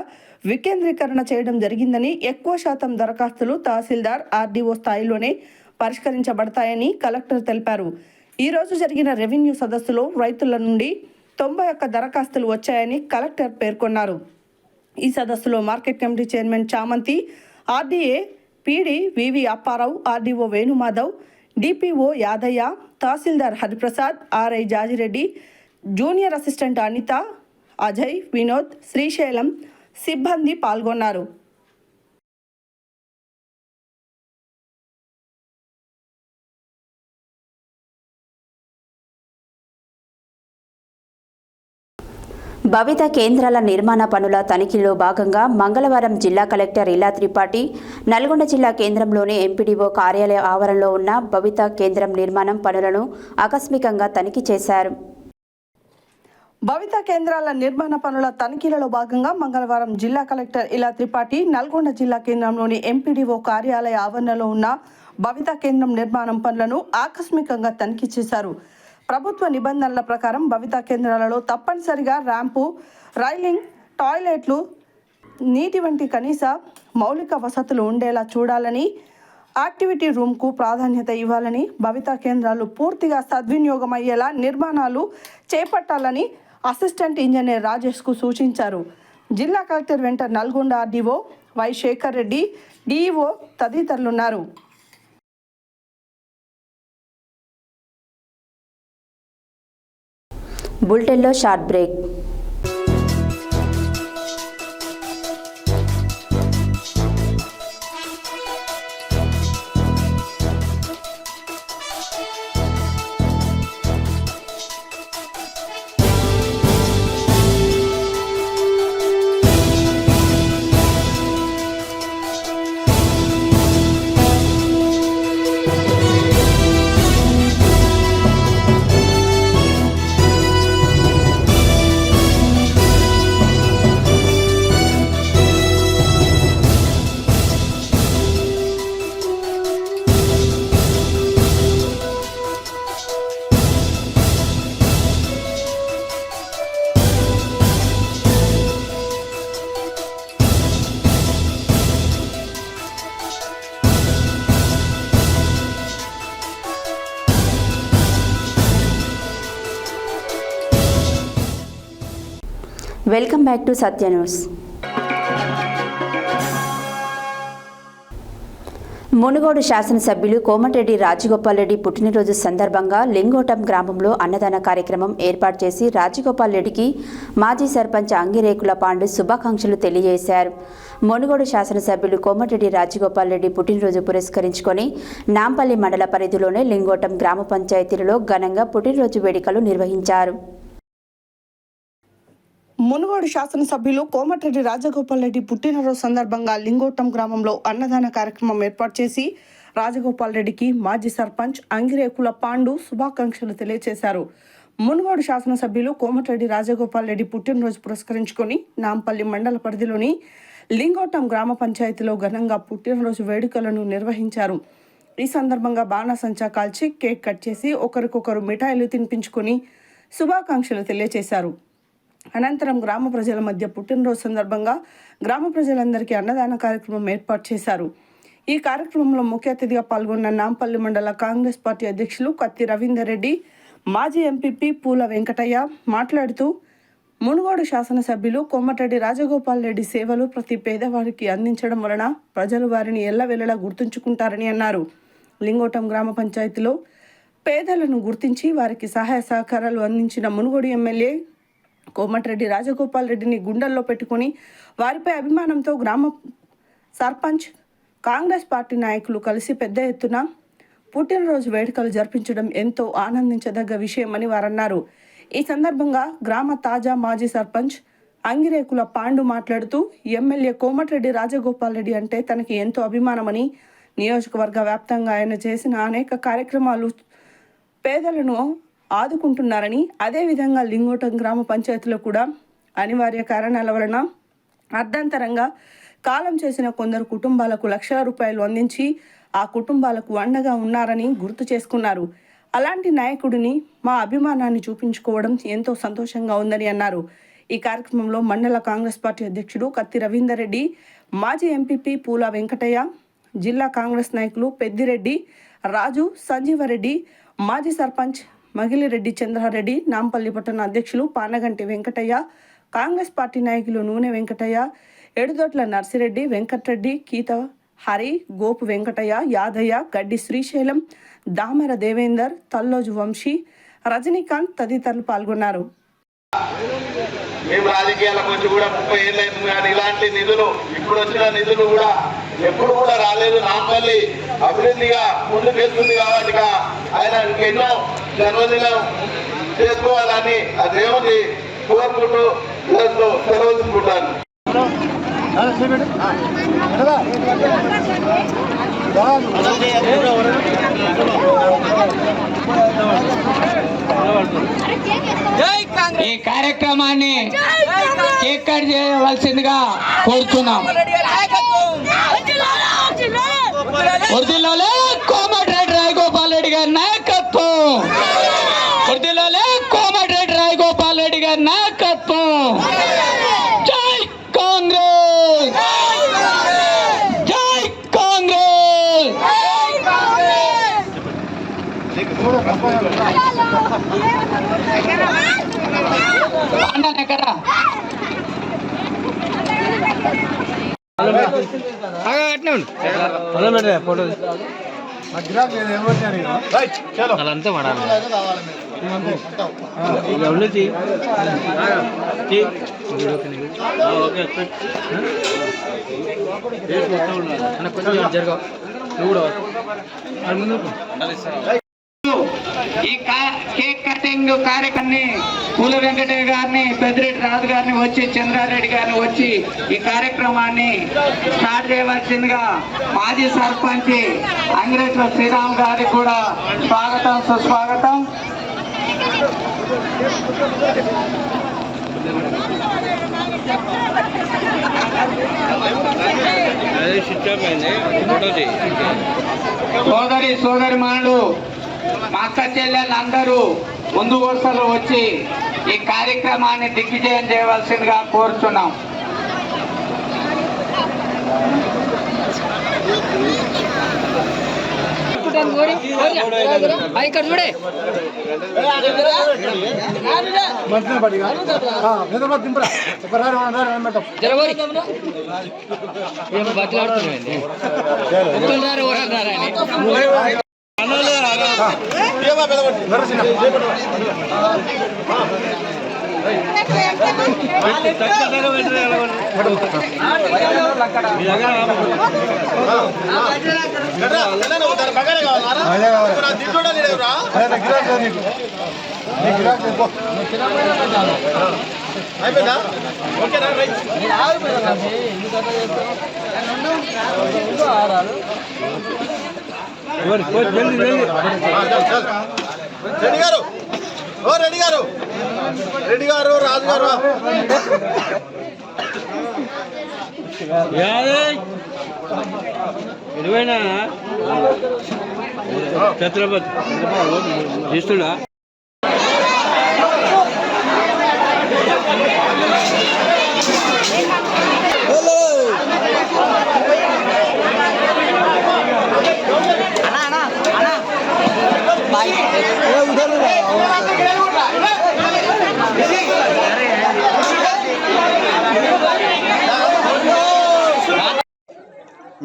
వికేంద్రీకరణ చేయడం జరిగిందని, ఎక్కువ శాతం దరఖాస్తులు తహసీల్దార్, ఆర్డీఓ స్థాయిలోనే పరిష్కరించబడతాయని కలెక్టర్ తెలిపారు. ఈ రోజు జరిగిన రెవెన్యూ సదస్సులో రైతుల నుండి 91 దరఖాస్తులు వచ్చాయని కలెక్టర్ పేర్కొన్నారు. ఈ సదస్సులో market committee chairman Chamanthi, RDA PD VV Apparao, RDO Venumadhav, DPO Yadaiah, tahsildar Hariprasad, RI Jajireddy, junior assistant Anitha, Ajay, Vinod, Srisailam సిబ్బంది పాల్గొన్నారు. భవిత కేంద్రాల నిర్మాణ పనుల తనిఖీలో భాగంగా మంగళవారం జిల్లా కలెక్టర్ ఇలా త్రిపాఠి నల్గొండ జిల్లా కేంద్రంలోని ఎంపీడీఓ కార్యాలయ ఆవరణలో ఉన్న భవిత కేంద్రం నిర్మాణం పనులను ఆకస్మికంగా తనిఖీ చేశారు. భవిత కేంద్రాల నిర్మాణ పనుల తనిఖీలలో భాగంగా మంగళవారం జిల్లా కలెక్టర్ ఇలా త్రిపాఠి నల్గొండ జిల్లా కేంద్రంలోని ఎంపీడీఓ కార్యాలయ ఆవరణలో ఉన్న భవిత కేంద్రం నిర్మాణం పనులను ఆకస్మికంగా తనిఖీ చేశారు. ప్రభుత్వ నిబంధనల ప్రకారం భవిత కేంద్రాలలో తప్పనిసరిగా ర్యాంపు, రైలింగ్, టాయిలెట్లు, నీటి వంటి కనీస మౌలిక వసతులు ఉండేలా చూడాలని, యాక్టివిటీ రూమ్కు ప్రాధాన్యత ఇవ్వాలని, భవిత కేంద్రాలు పూర్తిగా సద్వినియోగమయ్యేలా నిర్మాణాలు చేపట్టాలని అసిస్టెంట్ ఇంజనీర్ రాజేష్కు సూచించారు. జిల్లా కలెక్టర్ వెంట Nalgonda RDO Y Sekhar Reddy, DEO తదితరులున్నారు. బులెటిన్లో short break. Welcome back to Satya news. Munugodu శాసనసభ్యులు కోమటిరెడ్డి రాజగోపాల్ రెడ్డి పుట్టినరోజు సందర్భంగా లింగోటం గ్రామంలో అన్నదాన కార్యక్రమం ఏర్పాటు చేసి రాజగోపాల్ రెడ్డికి మాజీ సర్పంచ్ అంగిరేకుల పాండు శుభాకాంక్షలు తెలియజేశారు. మునుగోడు శాసనసభ్యులు కోమటిరెడ్డి రాజగోపాల్ రెడ్డి పుట్టినరోజు పురస్కరించుకొని నాంపల్లి మండల పరిధిలోని లింగోటం గ్రామ పంచాయతీలో ఘనంగా పుట్టినరోజు వేడుకలు నిర్వహించారు. మునుగోడు శాసనసభ్యులు కోమటిరెడ్డి రాజగోపాల్ రెడ్డి పుట్టినరోజు సందర్భంగా లింగోటం గ్రామంలో అన్నదాన కార్యక్రమం ఏర్పాటు చేసి రాజగోపాల్ రెడ్డికి మాజీ సర్పంచ్ అంగిరేకుల పాండు శుభాకాంక్షలు తెలియజేశారు. మునుగోడు శాసనసభ్యులు కోమటిరెడ్డి రాజగోపాల్ రెడ్డి పుట్టినరోజు పురస్కరించుకొని నాంపల్లి మండల పరిధిలోని లింగోటం గ్రామ పంచాయతీలో ఘనంగా పుట్టినరోజు వేడుకలను నిర్వహించారు. ఈ సందర్భంగా బాణాసంచా కాల్చి కేక్ కట్ చేసి ఒకరికొకరు మిఠాయిలు తినిపించుకొని శుభాకాంక్షలు తెలియజేశారు. అనంతరం గ్రామ ప్రజల మధ్య పుట్టినరోజు సందర్భంగా గ్రామ ప్రజలందరికీ అన్నదాన కార్యక్రమం ఏర్పాటు చేశారు. ఈ కార్యక్రమంలో ముఖ్య అతిథిగా పాల్గొన్న నాంపల్లి మండల కాంగ్రెస్ పార్టీ అధ్యక్షులు కత్తి రవీందర్ రెడ్డి, మాజీ ఎంపీపీ పూల వెంకటయ్య మాట్లాడుతూ మునుగోడు శాసనసభ్యులు కోమటిరెడ్డి రాజగోపాల్ రెడ్డి సేవలు ప్రతి పేదవారికి అందించడం వలన ప్రజలు వారిని ఎల్లవెల్లలా గుర్తుంచుకుంటారని అన్నారు. లింగోటం గ్రామ పంచాయతీలో పేదలను గుర్తించి వారికి సహాయ సహకారాలు అందించిన మునుగోడు ఎమ్మెల్యే కోమటిరెడ్డి రాజగోపాల్ రెడ్డిని గుండెల్లో పెట్టుకుని వారిపై అభిమానంతో గ్రామ సర్పంచ్, కాంగ్రెస్ పార్టీ నాయకులు కలిసి పెద్ద ఎత్తున పుట్టినరోజు వేడుకలు జరిపించడం ఎంతో ఆనందించదగ్గ విషయమని వారన్నారు. ఈ సందర్భంగా గ్రామ తాజా మాజీ సర్పంచ్ అంగిరేకుల పాండు మాట్లాడుతూ ఎమ్మెల్యే కోమటిరెడ్డి రాజగోపాల్ రెడ్డి అంటే తనకి ఎంతో అభిమానమని, నియోజకవర్గ వ్యాప్తంగా ఆయన చేసిన అనేక కార్యక్రమాలు పేదలను ఆదుకుంటున్నారని, అదేవిధంగా లింగోటం గ్రామ పంచాయతీలో కూడా అనివార్య కారణాల వలన అర్ధాంతరంగా కాలం చేసిన కొందరు కుటుంబాలకు లక్షల రూపాయలు అందించి ఆ కుటుంబాలకు అండగా ఉన్నారని గుర్తు చేసుకున్నారు. అలాంటి నాయకుడిని మా అభిమానాన్ని చూపించుకోవడం ఎంతో సంతోషంగా ఉందని అన్నారు. ఈ కార్యక్రమంలో మండల కాంగ్రెస్ పార్టీ అధ్యక్షుడు కత్తి రవీందర్ రెడ్డి, మాజీ ఎంపీపీ పూల వెంకటయ్య, జిల్లా కాంగ్రెస్ నాయకులు పెద్దిరెడ్డి, రాజు, సంజీవరెడ్డి, మాజీ సర్పంచ్ మగిలిరెడ్డి చంద్రారెడ్డి, నాంపల్లి పట్టణ అధ్యక్షులు పానగంటి వెంకటయ్య, కాంగ్రెస్ పార్టీ నాయకులు నూనె వెంకటయ్య, ఎడుదొట్ల నర్సిరెడ్డి, వెంకటరెడ్డి, హరి, గోపు వెంకటయ్య, యాదయ్య, గడ్డి శ్రీశైలం, దామెర దేవేందర్, తల్లోజు వంశీ, రజనీకాంత్ తదితరులు పాల్గొన్నారు. మేము రాజకీయాలకు వచ్చి కూడా 30 ఏళ్ళు అయింది కానీ ఇలాంటి నిధులు ఇప్పుడు వచ్చిన నిధులు కూడా ఎప్పుడు కూడా రాలేదు. నాంపల్లి అభివృద్ధిగా ముందుకెళ్తుంది కాబట్టి ఆయన ఎన్నో జన్మదినం చేసుకోవాలని ఆ దేవుని కోరుకుంటూ సెలవు తీసుకుంటాను. ఈ కార్యక్రమాన్ని కేక్ కట్ చేయవలసిందిగా కోరుతున్నాం. వర్ధిల్లాలే కోమటిరెడ్డి రాజగోపాల్ రెడ్డి గారి నాయకత్వం. వర్ధిల్లాలే కోమటిరెడ్డి రాజగోపాల్ రెడ్డి గారి నాయకత్వం. జై కాంగ్రెస్, జై కాంగ్రెస్. అదంతా పడాలి. ఈ కేక్ కటింగ్ కార్యక్రమాన్ని పూల వెంకటయ్య గారిని, పెద్దిరెడ్డి రాజు గారిని వచ్చి, చంద్రారెడ్డి గారిని వచ్చి ఈ కార్యక్రమాన్ని స్టార్ట్ చేయవలసిందిగా మాజీ సర్పంచ్ అంగిరెడ్ల శ్రీరామ్ గారికి కూడా స్వాగతం, సుస్వాగతం. సోదరి మనులు, మా అక్క చెల్లెళ్ళందరూ ముందు వరుసలో వచ్చి ఈ కార్యక్రమాన్ని దిగ్విజయం చేయవలసిందిగా కోరుచున్నాం. రెడ్డి గారు, ఓ రెడ్డి గారు, రెడ్డి గారు, రాజు గారు, ఛత్రపతి ఇస్తున్నా.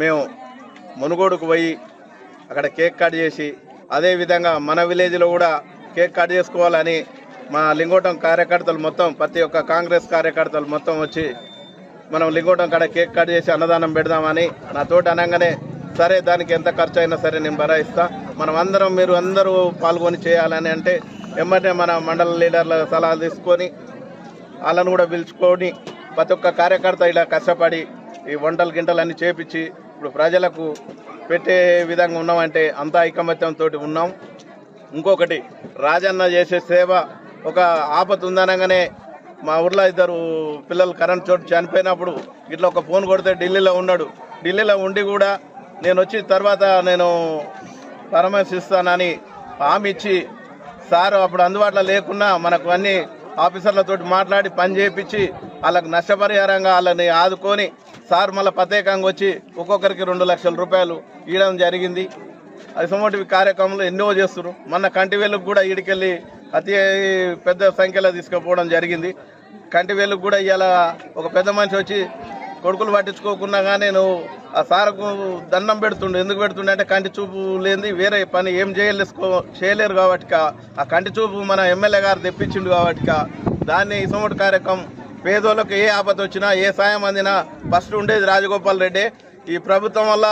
మేము మునుగోడుకు పోయి అక్కడ కేక్ కట్ చేసి, అదేవిధంగా మన విలేజ్లో కూడా కేక్ కట్ చేసుకోవాలని మా లింగోటం కార్యకర్తలు మొత్తం, ప్రతి ఒక్క కాంగ్రెస్ కార్యకర్తలు మొత్తం వచ్చి మనం లింగోటం కాడ కేక్ కట్ చేసి అన్నదానం పెడదామని నా తోటి అనగానే, సరే దానికి ఎంత ఖర్చు అయినా సరే నేను భరాయిస్తా, మనం అందరం మీరు అందరూ పాల్గొని చేయాలని అంటే ఎమ్మటే మన మండల లీడర్ల సలహాలు తీసుకొని వాళ్ళను కూడా పిలుచుకొని ప్రతి ఒక్క కార్యకర్త ఇలా కష్టపడి ఈ వంటలు గింటలన్నీ చేపించి ఇప్పుడు ప్రజలకు పెట్టే విధంగా ఉన్నామంటే అంతా ఐకమత్యంతో ఉన్నాం. ఇంకొకటి, రాజన్న చేసే సేవ, ఒక ఆపద ఉందనగానే మా ఊర్లో 2 పిల్లలు కరెంట్ చోటు చనిపోయినప్పుడు ఇట్లా ఒక ఫోన్ కొడితే ఢిల్లీలో ఉన్నాడు. ఢిల్లీలో ఉండి కూడా నేను వచ్చిన తర్వాత నేను పరామర్శిస్తానని హామీ ఇచ్చి, సార్ అప్పుడు అందుబాటులో లేకున్నా మనకు అన్ని ఆఫీసర్లతో మాట్లాడి పని చేయించి వాళ్ళకి నష్టపరిహారంగా వాళ్ళని ఆదుకొని సార్ మళ్ళీ ప్రత్యేకంగా వచ్చి ఒక్కొక్కరికి 2 లక్షల రూపాయలు ఇవ్వడం జరిగింది. అసమోటివి కార్యక్రమాలు ఎన్నో చేస్తున్నారు. మొన్న కంటివేలుకు కూడా ఈడికెళ్ళి అతి పెద్ద సంఖ్యలో తీసుకుపోవడం జరిగింది. కంటివేలుకు కూడా ఇవాళ ఒక పెద్ద మనిషి వచ్చి కొడుకులు పట్టించుకోకున్నా కానీ నువ్వు ఆ సార్కు దండం పెడుతుండే. ఎందుకు పెడుతుండే అంటే కంటి చూపు లేని వేరే పని ఏం చేయలేరు కాబట్టి ఆ కంటి చూపు మన ఎమ్మెల్యే గారు తెప్పించిండు కాబట్టి దాన్ని ఇసోమటి కార్యక్రమం పేదోళ్ళకు ఏ ఆపద వచ్చినా ఏ సాయం అందినా ఫస్ట్ ఉండేది రాజగోపాల్ రెడ్డి. ఈ ప్రభుత్వం వల్ల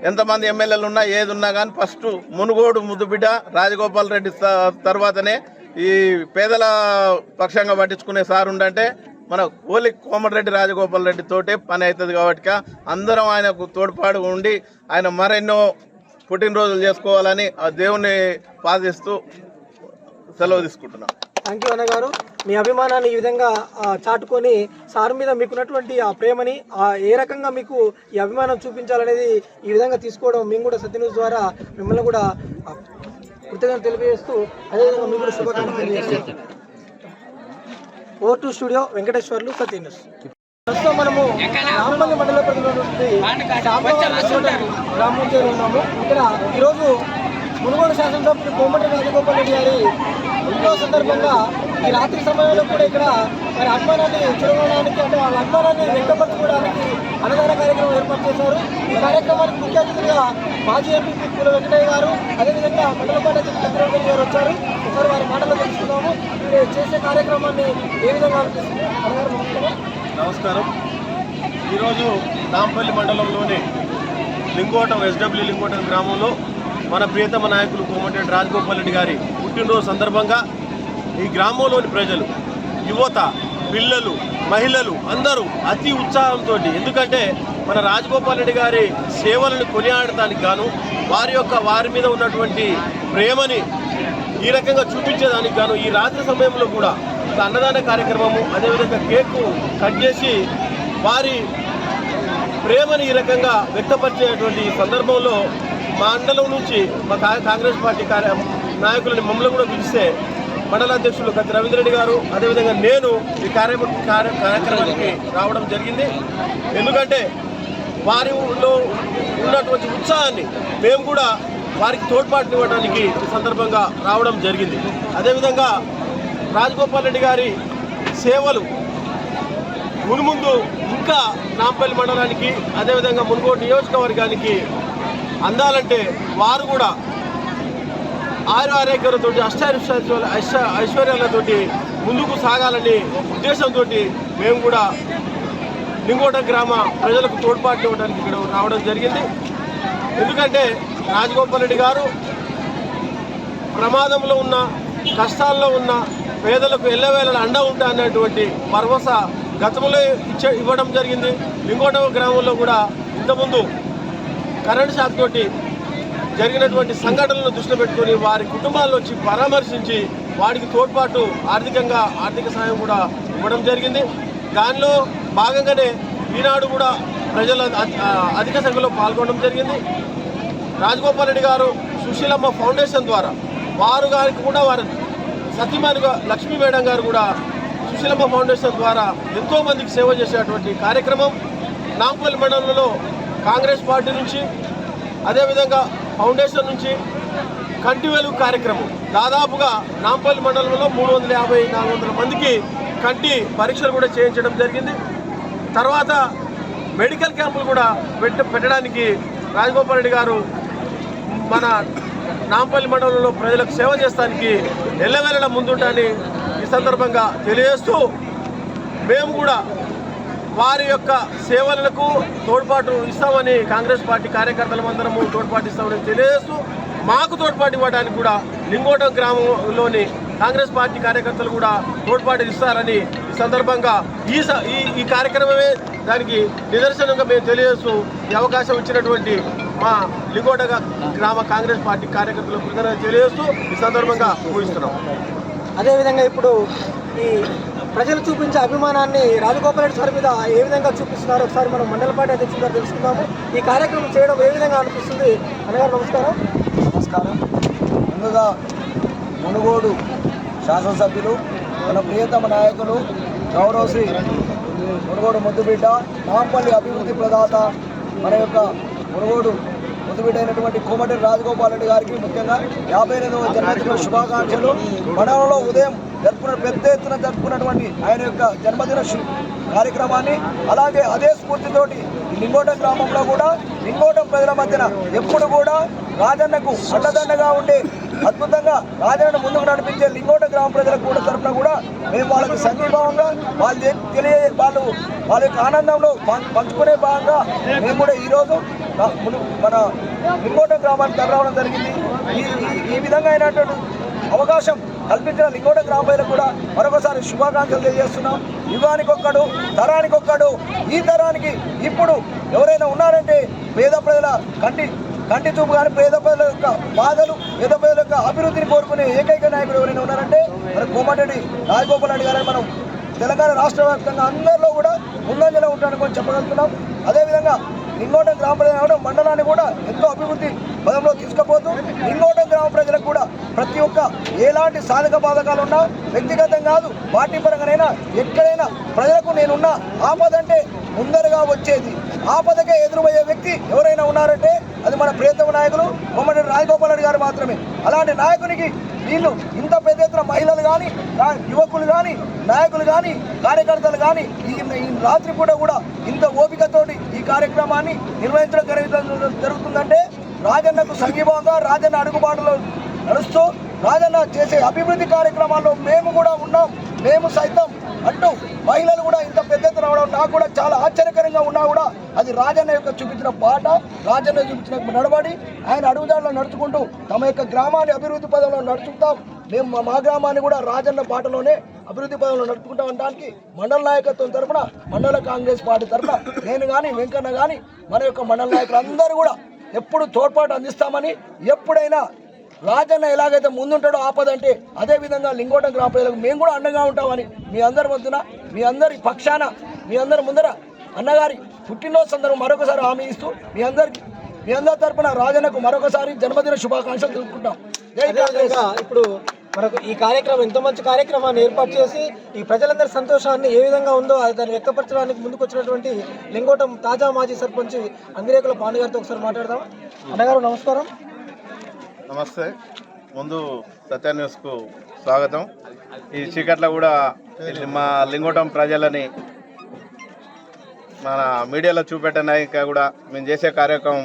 ఎంతమంది ఎమ్మెల్యేలు ఉన్నా ఏది ఉన్నా కానీ ఫస్ట్ మునుగోడు ముద్దుబిడ్డ రాజగోపాల్ రెడ్డి తర్వాతనే ఈ పేదల పక్షంగా పట్టించుకునే సార్ ఉండంటే మన ఓలి కోమటిరెడ్డి రాజగోపాల్ రెడ్డి తోటే పని అవుతుంది కాబట్టి అందరం ఆయనకు తోడ్పాటు ఉండి ఆయన మరెన్నో పుట్టినరోజులు చేసుకోవాలని ఆ దేవుణ్ణి ప్రార్థిస్తూ సెలవు తీసుకుంటున్నాం. థ్యాంక్ యూ అన్న గారు. మీ అభిమానాన్ని ఈ విధంగా చాటుకొని సార్ మీద మీకున్నటువంటి ఆ ప్రేమని ఏ రకంగా మీకు ఈ అభిమానం చూపించాలనేది ఈ విధంగా తీసుకోవడం మేము కూడా సత్య న్యూస్ ద్వారా మిమ్మల్ని కూడా కృతజ్ఞతలు తెలియజేస్తూ అదేవిధంగా మీకు కూడా శుభాకాంక్షలు తెలియజేస్తాం. Over to studio Venkateswarlu, Satya news. ప్రస్తుతం మనము రామపల్లి మండల పరిధిలోని గ్రామం చేరి ఉన్నాము. ఇక్కడ ఈరోజు మునుగోడు శాసనసభ్యులు కోమటిరెడ్డి రాజగోపాల్ రెడ్డి గారి ఎన్నో సందర్భంగా ఈ రాత్రి సమయంలో కూడా ఇక్కడ వారి అభిమానాన్ని చూడడానికి అంటే వాళ్ళ అభిమానాన్ని వ్యక్తపరచుకోవడానికి అన్నదాన కార్యక్రమం ఏర్పాటు చేశారు. ఈ కార్యక్రమానికి ముఖ్య అతిథిగా మాజీ ఎంపీ పూల వెంకటయ్య గారు, అదేవిధంగా మండల పార్టీ అధ్యక్షులు పెద్దిరెడ్డి గారు వచ్చారు. ఒకసారి వారి మాటల్లో తెలుసుకున్నాము. మీరు చేసే కార్యక్రమాన్ని ఏ విధంగా అనిపిస్తుంది? నమస్కారం. ఈరోజు నాంపల్లి మండలంలోని లింగోటం ఎస్డబ్ల్యూ లింగోటం గ్రామంలో మన ప్రియతమ నాయకులు కోమటిరెడ్డి రాజగోపాల్ రెడ్డి గారి పుట్టినరోజు సందర్భంగా ఈ గ్రామంలోని ప్రజలు, యువత, పిల్లలు, మహిళలు అందరూ అతి ఉత్సాహంతో, ఎందుకంటే మన రాజగోపాల్ రెడ్డి గారి సేవలను కొనియాడటానికి గాను వారి మీద ఉన్నటువంటి ప్రేమని ఈ రకంగా చూపించేదానికి గాను ఈ రాత్రి సమయంలో కూడా అన్నదాన కార్యక్రమము, అదేవిధంగా కేకు కట్ చేసి వారి ప్రేమని ఈ రకంగా వ్యక్తపరిచేటువంటి సందర్భంలో మా మండలం నుంచి మా కాంగ్రెస్ పార్టీ నాయకులని మమ్మల్ని కూడా పిలిస్తే మండలాధ్యక్షులు కత్తి రవీంద్రెడ్డి గారు, అదేవిధంగా నేను ఈ కార్యక్రమానికి రావడం జరిగింది. ఎందుకంటే వారిలో ఉన్నటువంటి ఉత్సాహాన్ని మేము కూడా వారికి తోడ్పాటునివ్వడానికి ఈ సందర్భంగా రావడం జరిగింది. అదేవిధంగా రాజగోపాల్ రెడ్డి గారి సేవలు మున్ముందు ఇంకా నాంపల్లి మండలానికి, అదేవిధంగా మునుగోడు నియోజకవర్గానికి అందాలంటే వారు కూడా ఆరోగ్యాలతో ఐశ్వర్యాలతోటి ముందుకు సాగాలని ఉద్దేశంతో మేము కూడా లింగోట గ్రామ ప్రజలకు తోడ్పాటు ఇవ్వడానికి ఇక్కడ రావడం జరిగింది. ఎందుకంటే రాజగోపాల్ రెడ్డి గారు ప్రమాదంలో ఉన్న, కష్టాల్లో ఉన్న పేదలకు ఎల్లవేళ అండ ఉంటా అన్నటువంటి భరోసా గతంలో ఇవ్వడం జరిగింది. లింగోట గ్రామంలో కూడా ఇంతకుముందు కరెంట్ షాక్ తోటి జరిగినటువంటి సంఘటనలను దృష్టిలో పెట్టుకొని వారి కుటుంబాల్లో వచ్చి పరామర్శించి వారికి తోడ్పాటు ఆర్థిక సాయం కూడా ఇవ్వడం జరిగింది. దానిలో భాగంగానే ఈనాడు కూడా ప్రజల అధిక సంఖ్యలో పాల్గొనడం జరిగింది. రాజగోపాల్ రెడ్డి గారు సుశీలమ్మ ఫౌండేషన్ ద్వారా వారు గారికి కూడా వారి సతీమణిగా లక్ష్మీ మేడం గారు కూడా సుశీలమ్మ ఫౌండేషన్ ద్వారా ఎంతోమందికి సేవ చేసేటువంటి కార్యక్రమం నాంపల్లి మండలంలో కాంగ్రెస్ పార్టీ నుంచి, అదేవిధంగా ఫౌండేషన్ నుంచి కంటి వెలుగు కార్యక్రమం దాదాపుగా నాంపల్లి మండలంలో 350-400 మందికి కంటి పరీక్షలు కూడా చేయించడం జరిగింది. తర్వాత మెడికల్ క్యాంపులు కూడా పెట్టడానికి రాజగోపాల్ రెడ్డి గారు మన నాంపల్లి మండలంలో ప్రజలకు సేవ చేస్తానికి ఎల్లవేళలా ముందుంటాని ఈ సందర్భంగా తెలియజేస్తూ మేము కూడా వారి యొక్క సేవలకు తోడ్పాటు ఇస్తామని కాంగ్రెస్ పార్టీ కార్యకర్తలందరము తోడ్పాటు ఇస్తామని తెలియజేస్తూ మాకు తోడ్పాటు ఇవ్వడానికి కూడా లింగోటం గ్రామంలోని కాంగ్రెస్ పార్టీ కార్యకర్తలు కూడా తోడ్పాటు ఇస్తారని ఈ సందర్భంగా ఈ కార్యక్రమమే దానికి నిదర్శనంగా మేము తెలియజేస్తూ ఈ అవకాశం ఇచ్చినటువంటి మా లింగోట గ్రామ కాంగ్రెస్ పార్టీ కార్యకర్తలకు కృతజ్ఞతలు తెలియజేస్తూ ఈ సందర్భంగా ముగిస్తున్నాం. అదేవిధంగా ఇప్పుడు ఈ ప్రజలు చూపించే అభిమానాన్ని రాజగోపాల్ రెడ్డి సార్ మీద ఏ విధంగా చూపిస్తున్నారు ఒకసారి మనం మండల పార్టీ అధ్యక్షులుగా తెలుసుకుందాము. ఈ కార్యక్రమం చేయడం ఏ విధంగా అనిపిస్తుంది? అన్నగారు నమస్కారం. నమస్కారం. ముందుగా మునుగోడు శాసనసభ్యులు మన ప్రియతమ నాయకులు గౌరవ శ్రీ మునుగోడు ముద్దుబిడ్డ నాంపల్లి అభివృద్ధి ప్రదాత మన యొక్క మునుగోడు ముద్దుబిడ్డ అయినటువంటి కోమటిరెడ్డి రాజగోపాల్ రెడ్డి గారికి ముఖ్యంగా 58వ జన్మదిన శుభాకాంక్షలు. మండలంలో ఉదయం పెద్ద ఎత్తున జరుపుకున్నటువంటి ఆయన యొక్క జన్మదిన కార్యక్రమాన్ని అలాగే అదే స్ఫూర్తితోటి లింగోటం గ్రామంలో కూడా లింగోటం ప్రజల మధ్యన ఎప్పుడు కూడా రాజన్నకు అండదండగా ఉండే అద్భుతంగా రాజన్న ముందుకు నడిపించే లింగోట గ్రామ ప్రజలకు కూడా తరఫున కూడా మేము వాళ్ళకి సంఘీభావంగా వాళ్ళ యొక్క ఆనందంలో పంచుకునే భాగంగా మేము కూడా ఈరోజు మన లింగోటం గ్రామానికి తరలిరావడం జరిగింది. ఈ విధంగా అయినటువంటి అవకాశం కల్పించిన లింగోట గ్రామ ప్రజలకు కూడా మరొకసారి శుభాకాంక్షలు తెలియజేస్తున్నాం. యుగానికొక్కడు తరానికొక్కడు ఈ తరానికి ఇప్పుడు ఎవరైనా ఉన్నారంటే పేద ప్రజల కంటి చూపు కానీ పేద ప్రజల యొక్క బాధలు పేద ప్రజల యొక్క అభివృద్ధిని కోరుకునే ఏకైక నాయకుడు ఎవరైనా ఉన్నారంటే మరి కోమటిరెడ్డి రాజగోపాల్ రెడ్డి గారని మనం తెలంగాణ రాష్ట్ర వ్యాప్తంగా అందరిలో కూడా ముందంజలో ఉంటారని చెప్పగలుగుతున్నాం. అదేవిధంగా లింగోటం గ్రామ ప్రజలు మండలాన్ని కూడా ఎంతో అభివృద్ధి పదంలో తీసుకుపోతూ లింగోటం గ్రామ ప్రజలకు కూడా ప్రతి ఒక్క ఎలాంటి సాధక బాధకాలు ఉన్నా వ్యక్తిగతం కాదు పార్టీ పరంగానైనా ఎక్కడైనా ప్రజలకు నేనున్నా ఆపదంటే ముందరగా వచ్చేది ఆపదకే ఎదురుపోయే వ్యక్తి ఎవరైనా ఉన్నారంటే అది మన ప్రియతమ నాయకులు కోమటిరెడ్డి రాజగోపాల్ రెడ్డి గారు మాత్రమే. అలాంటి నాయకునికి వీళ్ళు ఇంత పెద్ద ఎత్తున మహిళలు కానీ యువకులు కానీ నాయకులు కానీ కార్యకర్తలు కానీ ఈ రాత్రి పూట కూడా ఇంత ఓపికతోటి ఈ కార్యక్రమాన్ని నిర్వహించడం జరుగుతుందంటే రాజన్నకు సంఘీభావంగా రాజన్న అడుగుబాటులో నడుస్తూ రాజన్న చేసే అభివృద్ధి కార్యక్రమాల్లో మేము కూడా ఉన్నాం మేము సైతం అంటూ మహిళలు కూడా ఇంత పెద్ద ఎత్తున రావడం నాకు కూడా చాలా ఆశ్చర్యకరంగా ఉన్నా కూడా అది రాజన్న యొక్క చూపించిన పాట రాజన్న చూపించిన నడవడి ఆయన అడుగుదారులో నడుచుకుంటూ తమ యొక్క గ్రామాన్ని అభివృద్ధి పదంలో నడుచుకుంటాం. మేము మా గ్రామాన్ని కూడా రాజన్న బాటలోనే అభివృద్ధి పదంలో నడుపుకుంటాం అనడానికి మండల నాయకత్వం తరఫున మండల కాంగ్రెస్ పార్టీ తరఫున నేను కానీ వెంకన్న కానీ మన యొక్క మండల నాయకులు అందరూ కూడా ఎప్పుడు తోడ్పాటు అందిస్తామని ఎప్పుడైనా రాజన్న ఎలాగైతే ముందుంటాడో ఆపదంటే అదేవిధంగా లింగోటం గ్రామ ప్రజలకు మేము కూడా అండగా ఉంటామని మీ అందరి మధ్యన మీ అందరి పక్షాన మీ అందరి ముందర అన్నగారి పుట్టినరోజు సందర్భం మరొకసారి హామీ ఇస్తూ మీ అందరి తరపున రాజన్నకు మరొకసారి జన్మదిన శుభాకాంక్షలు తెలుపుకుంటాం. ఇప్పుడు మనకు ఈ కార్యక్రమం ఎంతో మంచి కార్యక్రమాన్ని ఏర్పాటు చేసి ఈ ప్రజలందరి సంతోషాన్ని ఏ విధంగా ఉందో దాన్ని వ్యక్తపరచడానికి ముందుకు వచ్చినటువంటి లింగోటం తాజా మాజీ సర్పంచ్ అంగిరేకుల పాండు గారితో ఒకసారి మాట్లాడదాం. అన్నగారు నమస్కారం. నమస్తే. ముందు సత్య న్యూస్కు స్వాగతం. ఈ చీకట్లో కూడా మా లింగోటం ప్రజలని మన మీడియాలో చూపెట్టడానికి కూడా మేము చేసే కార్యక్రమం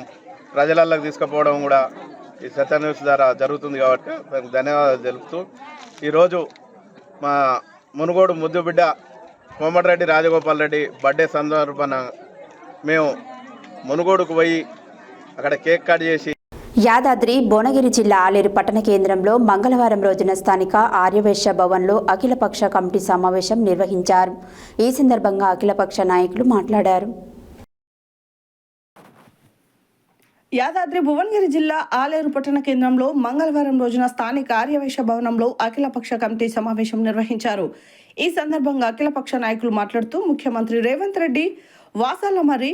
ప్రజలలోకి తీసుకుపోవడం కూడా ఈ సత్య న్యూస్ ద్వారా జరుగుతుంది కాబట్టి దానికి ధన్యవాదాలు తెలుపుతూ ఈరోజు మా మునుగోడు ముద్దుబిడ్డ కోమటిరెడ్డి రాజగోపాల్ రెడ్డి బర్త్డే సందర్భాన మేము మునుగోడుకు పోయి అక్కడ కేక్ కట్ చేసి యాదాద్రి భువనగిరి జిల్లా ఆలేరు పట్టణ కేంద్రంలో మంగళవారం రోజున స్థానిక ఆర్యవైశ్య భవన్లో అఖిలపక్ష కమిటీ సమావేశం నిర్వహించారు. ఈ సందర్భంగా అఖిలపక్ష నాయకులు మాట్లాడారు. యాదాద్రి భువనగిరి జిల్లా ఆలేరు పట్టణ కేంద్రంలో మంగళవారం రోజున స్థానిక ఆర్యవైశ్య భవనంలో అఖిలపక్ష కమిటీ సమావేశం నిర్వహించారు. ఈ సందర్భంగా అఖిలపక్ష నాయకులు మాట్లాడుతూ ముఖ్యమంత్రి రేవంత్ రెడ్డి వాసాల మరి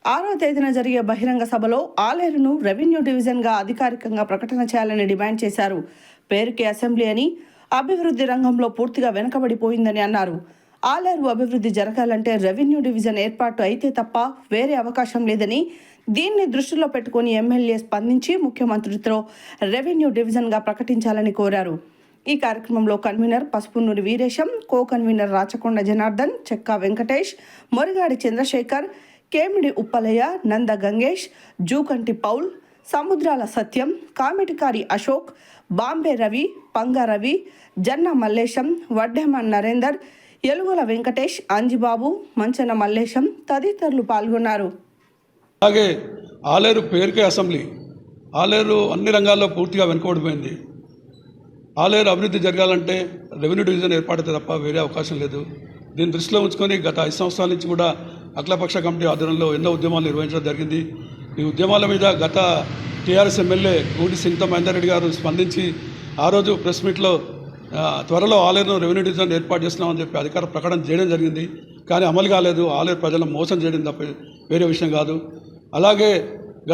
6వ తేదీన జరిగే బహిరంగ సభలో ఆలేరును రెవెన్యూ డివిజన్గా అధికారికంగా ప్రకటన చేయాలని డిమాండ్ చేశారు. పేరుకి అసెంబ్లీ అని అభివృద్ధి రంగంలో పూర్తిగా వెనుకబడిపోయిందని అన్నారు. ఆలేరు అభివృద్ధి జరగాలంటే రెవెన్యూ డివిజన్ ఏర్పాటు అయితే తప్ప వేరే అవకాశం లేదని, దీన్ని దృష్టిలో పెట్టుకుని ఎమ్మెల్యే స్పందించి ముఖ్యమంత్రితో రెవెన్యూ డివిజన్గా ప్రకటించాలని కోరారు. ఈ కార్యక్రమంలో convener Pasupunuri Veeresham, co convener Rachakonda Janardhan, Chekka Venkatesh, Morigadi Chandrasekhar, Kemidi Uppalaiah, Nanda Gangesh, Jukanti Paul, Samudrala Satyam, Kamitikari Ashok, Bombay Ravi, Panga Ravi, Janna Mallesham, Vaddeman Narender, Elugula Venkatesh, Anjibabu, Manchana Mallesham తదితరులు పాల్గొన్నారు. అలాగే ఆలేరు పేరుకే అసెంబ్లీ. ఆలేరు అన్ని రంగాల్లో పూర్తిగా వెనుకబడిపోయింది. ఆలేరు అభివృద్ధి జరగాలంటే రెవెన్యూ డివిజన్ ఏర్పడితే తప్ప వేరే అవకాశం లేదు. దీన్ని దృష్టిలో ఉంచుకొని గత 5 సంవత్సరాల నుంచి కూడా అఖిలపక్ష కమిటీ ఆధ్వర్యంలో ఎన్నో ఉద్యమాలు నిర్వహించడం జరిగింది. ఈ ఉద్యమాల మీద గత టీఆర్ఎస్ ఎమ్మెల్యే గూడి సింగ్తో మహేందర్ రెడ్డి గారు స్పందించి ఆ రోజు ప్రెస్ మీట్లో త్వరలో ఆలేరును రెవెన్యూ డివిజన్ ఏర్పాటు చేస్తున్నామని చెప్పి అధికార ప్రకటన చేయడం జరిగింది. కానీ అమలు కాలేదు. ఆలేరు ప్రజలను మోసం చేయడం తప్ప వేరే విషయం కాదు. అలాగే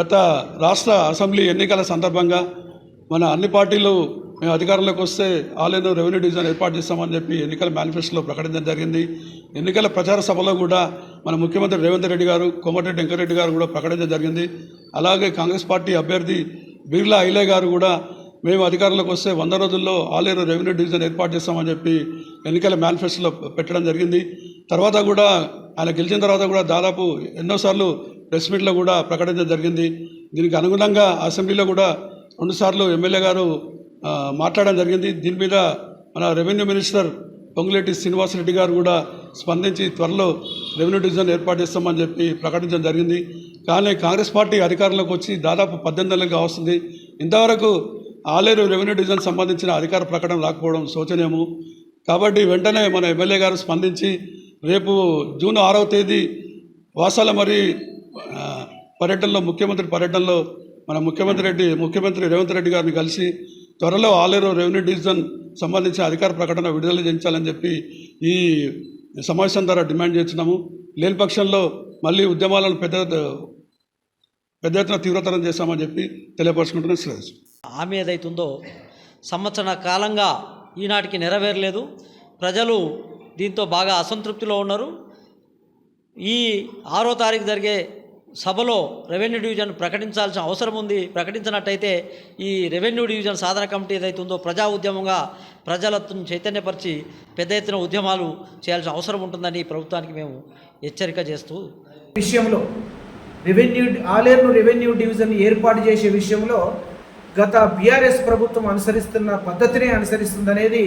గత రాష్ట్ర అసెంబ్లీ ఎన్నికల సందర్భంగా మన అన్ని పార్టీలు మేము అధికారంలోకి వస్తే ఆలేరు రెవెన్యూ డివిజన్ ఏర్పాటు చేస్తామని చెప్పి ఎన్నికల మేనిఫెస్టోలో ప్రకటించడం జరిగింది. ఎన్నికల ప్రచార సభలో కూడా మన ముఖ్యమంత్రి రేవంత్ రెడ్డి గారు, కోమటిరెడ్డి వెంకటరెడ్డి గారు కూడా ప్రకటించడం జరిగింది. అలాగే కాంగ్రెస్ పార్టీ అభ్యర్థి బిర్లా ఐలే గారు కూడా మేము అధికారంలోకి వస్తే 100 రోజుల్లో ఆలేరు రెవెన్యూ డివిజన్ ఏర్పాటు చేస్తామని చెప్పి ఎన్నికల మేనిఫెస్టోలో పెట్టడం జరిగింది. తర్వాత కూడా ఆయన గెలిచిన తర్వాత కూడా దాదాపు ఎన్నోసార్లు ప్రెస్ మీట్లో కూడా ప్రకటించడం జరిగింది. దీనికి అనుగుణంగా అసెంబ్లీలో కూడా 2 సార్లు ఎమ్మెల్యే గారు మాట్లాడడం జరిగింది. దీని మీద మన రెవెన్యూ మినిస్టర్ పొంగులేటి శ్రీనివాసరెడ్డి గారు కూడా స్పందించి త్వరలో రెవెన్యూ డివిజన్ ఏర్పాటు చేస్తామని చెప్పి ప్రకటించడం జరిగింది. కానీ కాంగ్రెస్ పార్టీ అధికారంలోకి వచ్చి దాదాపు 18 నెలలుగా వస్తుంది. ఇంతవరకు ఆలేరు రెవెన్యూ డివిజన్ సంబంధించిన అధికార ప్రకటన రాకపోవడం శోచనీయము. కాబట్టి వెంటనే మన ఎమ్మెల్యే గారు స్పందించి రేపు జూన్ 6వ తేదీ వాసాల మరి పర్యటనలో ముఖ్యమంత్రి పర్యటనలో మన ముఖ్యమంత్రి రేవంత్ రెడ్డి గారిని కలిసి త్వరలో ఆలేరు రెవెన్యూ డివిజన్ సంబంధించిన అధికార ప్రకటన విడుదల చేయించాలని చెప్పి ఈ సమావేశం ద్వారా డిమాండ్ చేస్తున్నాము. లేని పక్షంలో మళ్ళీ ఉద్యమాలను పెద్ద ఎత్తున తీవ్రతరం చేస్తామని చెప్పి తెలియపరుచుకుంటున్నాను. శ్రేయస్ హామీ ఏదైతుందో సంవత్సర కాలంగా ఈనాటికి నెరవేరలేదు. ప్రజలు దీంతో బాగా అసంతృప్తిలో ఉన్నారు. ఈ 6వ తారీఖు జరిగే సభలో రెవెన్యూ డివిజన్ ప్రకటించాల్సిన అవసరం ఉంది. ప్రకటించినట్టయితే ఈ రెవెన్యూ డివిజన్ సాధన కమిటీ ఏదైతుందో ప్రజా ఉద్యమంగా ప్రజలను చైతన్యపరిచి పెద్ద ఎత్తున ఉద్యమాలు చేయాల్సిన అవసరం ఉంటుందని ప్రభుత్వానికి మేము హెచ్చరిక చేస్తూ విషయంలో ఆలేరు రెవెన్యూ డివిజన్ ఏర్పాటు చేసే విషయంలో గత బీఆర్ఎస్ ప్రభుత్వం అనుసరిస్తున్న పద్ధతినే అనుసరిస్తుందనేది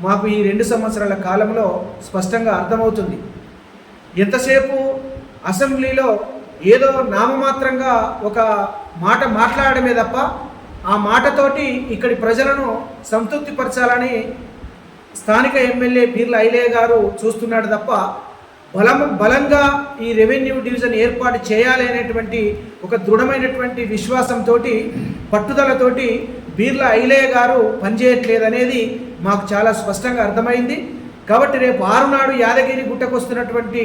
మాకు ఈ 2 సంవత్సరాల కాలంలో స్పష్టంగా అర్థమవుతుంది. ఎంతసేపు అసెంబ్లీలో ఏదో నామమాత్రంగా ఒక మాట మాట్లాడమే తప్ప ఆ మాటతోటి ఇక్కడి ప్రజలను సంతృప్తిపరచాలని స్థానిక ఎమ్మెల్యే పీర్ల ఐలయ్య గారు చూస్తున్నాడు తప్ప బలంగా ఈ రెవెన్యూ డివిజన్ ఏర్పాటు చేయాలి అనేటువంటి ఒక దృఢమైనటువంటి విశ్వాసంతో పట్టుదలతోటి పీర్ల ఐలయ్య గారు పనిచేయట్లేదనేది మాకు చాలా స్పష్టంగా అర్థమైంది. కాబట్టి రేపు 6 నాడు యాదగిరి గుట్టకొస్తున్నటువంటి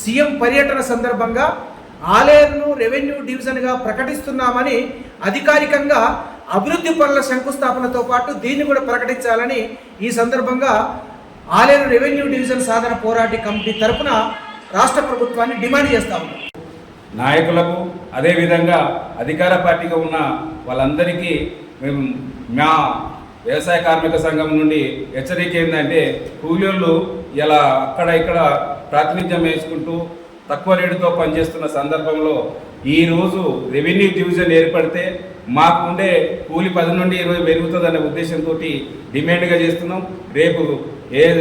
సీఎం పర్యటన సందర్భంగా ఆలేరును రెవెన్యూ డివిజన్గా ప్రకటిస్తున్నామని అధికారికంగా అభివృద్ధి పనుల శంకుస్థాపనతో పాటు దీన్ని కూడా ప్రకటించాలని ఈ సందర్భంగా ఆలేరు రెవెన్యూ డివిజన్ సాధన పోరాట కమిటీ తరపున రాష్ట్ర ప్రభుత్వాన్ని డిమాండ్ చేస్తా ఉన్నాం. నాయకులకు అదేవిధంగా అధికార పార్టీగా ఉన్న వాళ్ళందరికీ మేము మా వ్యవసాయ కార్మిక సంఘం నుండి హెచ్చరిక ఏంటంటే కూలీలు ఇలా అక్కడ ఇక్కడ ప్రాతినిధ్యం వేసుకుంటూ తక్కువ రేటుతో పనిచేస్తున్న సందర్భంలో ఈరోజు రెవెన్యూ డివిజన్ ఏర్పడితే మాకుండే కూలి 10 నుండి 20 పెరుగుతుందనే ఉద్దేశంతో డిమాండ్గా చేస్తున్నాం. రేపు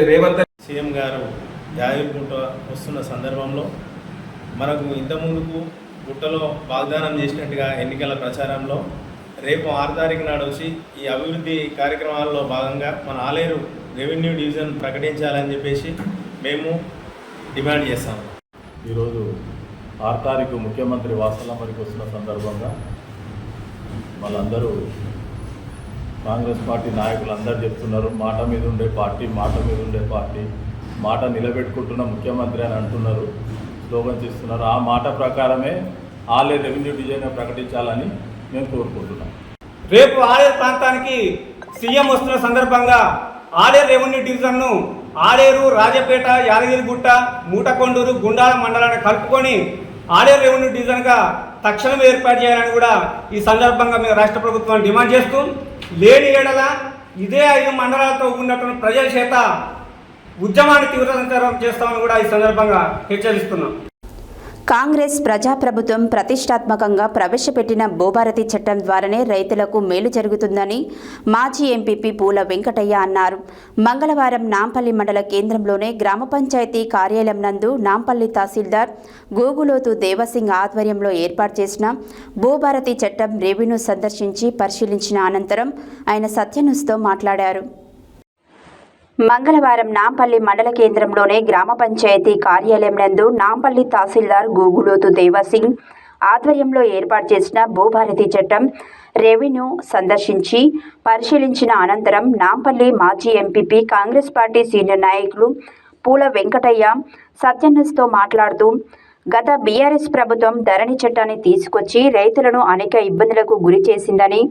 రేవంత్ సీఎం గారు యాదగిరిగుట్ట వస్తున్న సందర్భంలో మనకు ఇంతకుముందుకు గుట్టలో వాగ్దానం చేసినట్టుగా ఎన్నికల ప్రచారంలో రేపు 6 తారీఖు నాడు వచ్చి ఈ అభివృద్ధి కార్యక్రమాల్లో భాగంగా మన ఆలేరు రెవెన్యూ డివిజన్ ప్రకటించాలని చెప్పేసి మేము డిమాండ్ చేస్తాము. ఈరోజు 6 తారీఖు ముఖ్యమంత్రి వాసలమ్మడికి వస్తున్న సందర్భంగా వాళ్ళందరూ కాంగ్రెస్ పార్టీ నాయకులందరూ చెప్తున్నారు మాట మీద ఉండే పార్టీ మాట నిలబెట్టుకుంటున్న ముఖ్యమంత్రి అని అంటున్నారు, స్లోగన్స్ ఇస్తున్నారు. ఆ మాట ప్రకారమే ఆలేరు రెవెన్యూ డివిజన్ ప్రకటించాలని మేము కోరుకుంటున్నాం. రేపు ఆలేరు ప్రాంతానికి సీఎం వస్తున్న సందర్భంగా ఆలేరు రెవెన్యూ డివిజన్ను ఆలేరు, రాజపేట, యాదగిరిగుట్ట, మూటకొండూరు, గుండాల మండలాన్ని కలుపుకొని ఆలేరు రెవెన్యూ డివిజన్గా తక్షణం ఏర్పాటు చేయాలని కూడా ఈ సందర్భంగా మేము రాష్ట్ర ప్రభుత్వాన్ని డిమాండ్ చేస్తూ, లేని ఏడల ఇదే 5 మండలాలతో ఉన్నటువంటి ప్రజల చేత ఉద్యమాన్ని తీవ్రతరం చేస్తామని కూడా ఈ సందర్భంగా హెచ్చరిస్తున్నాం. కాంగ్రెస్ ప్రజాప్రభుత్వం ప్రతిష్టాత్మకంగా ప్రవేశపెట్టిన భూభారతి చట్టం ద్వారానే రైతులకు మేలు జరుగుతుందని మాజీ ఎంపీపీ పూల వెంకటయ్య అన్నారు. మంగళవారం నాంపల్లి మండల కేంద్రంలోనే గ్రామ పంచాయతీ కార్యాలయం నందు నాంపల్లి తహసీల్దార్ గోగులోతు దేవసింగ్ ఆధ్వర్యంలో ఏర్పాటు చేసిన భూభారతి చట్టం రెవెన్యూ సందర్శించి పరిశీలించిన అనంతరం ఆయన సత్యన్యూస్తో మాట్లాడారు. మంగళవారం నాంపల్లి మండల కేంద్రంలోనే గ్రామ పంచాయతీ కార్యాలయం నందు నాంపల్లి తహసీల్దార్ గోగులోతు దేవసింగ్ ఆధ్వర్యంలో ఏర్పాటు చేసిన భూభారతి చట్టం రెవెన్యూ సందర్శించి పరిశీలించిన అనంతరం నాంపల్లి మాజీ ఎంపీపీ కాంగ్రెస్ పార్టీ సీనియర్ నాయకులు పూల వెంకటయ్య సత్యన్యూస్తో మాట్లాడుతూ గత బీఆర్ఎస్ ప్రభుత్వం ధరణి చట్టాన్ని తీసుకొచ్చి రైతులను అనేక ఇబ్బందులకు గురి చేసిందని,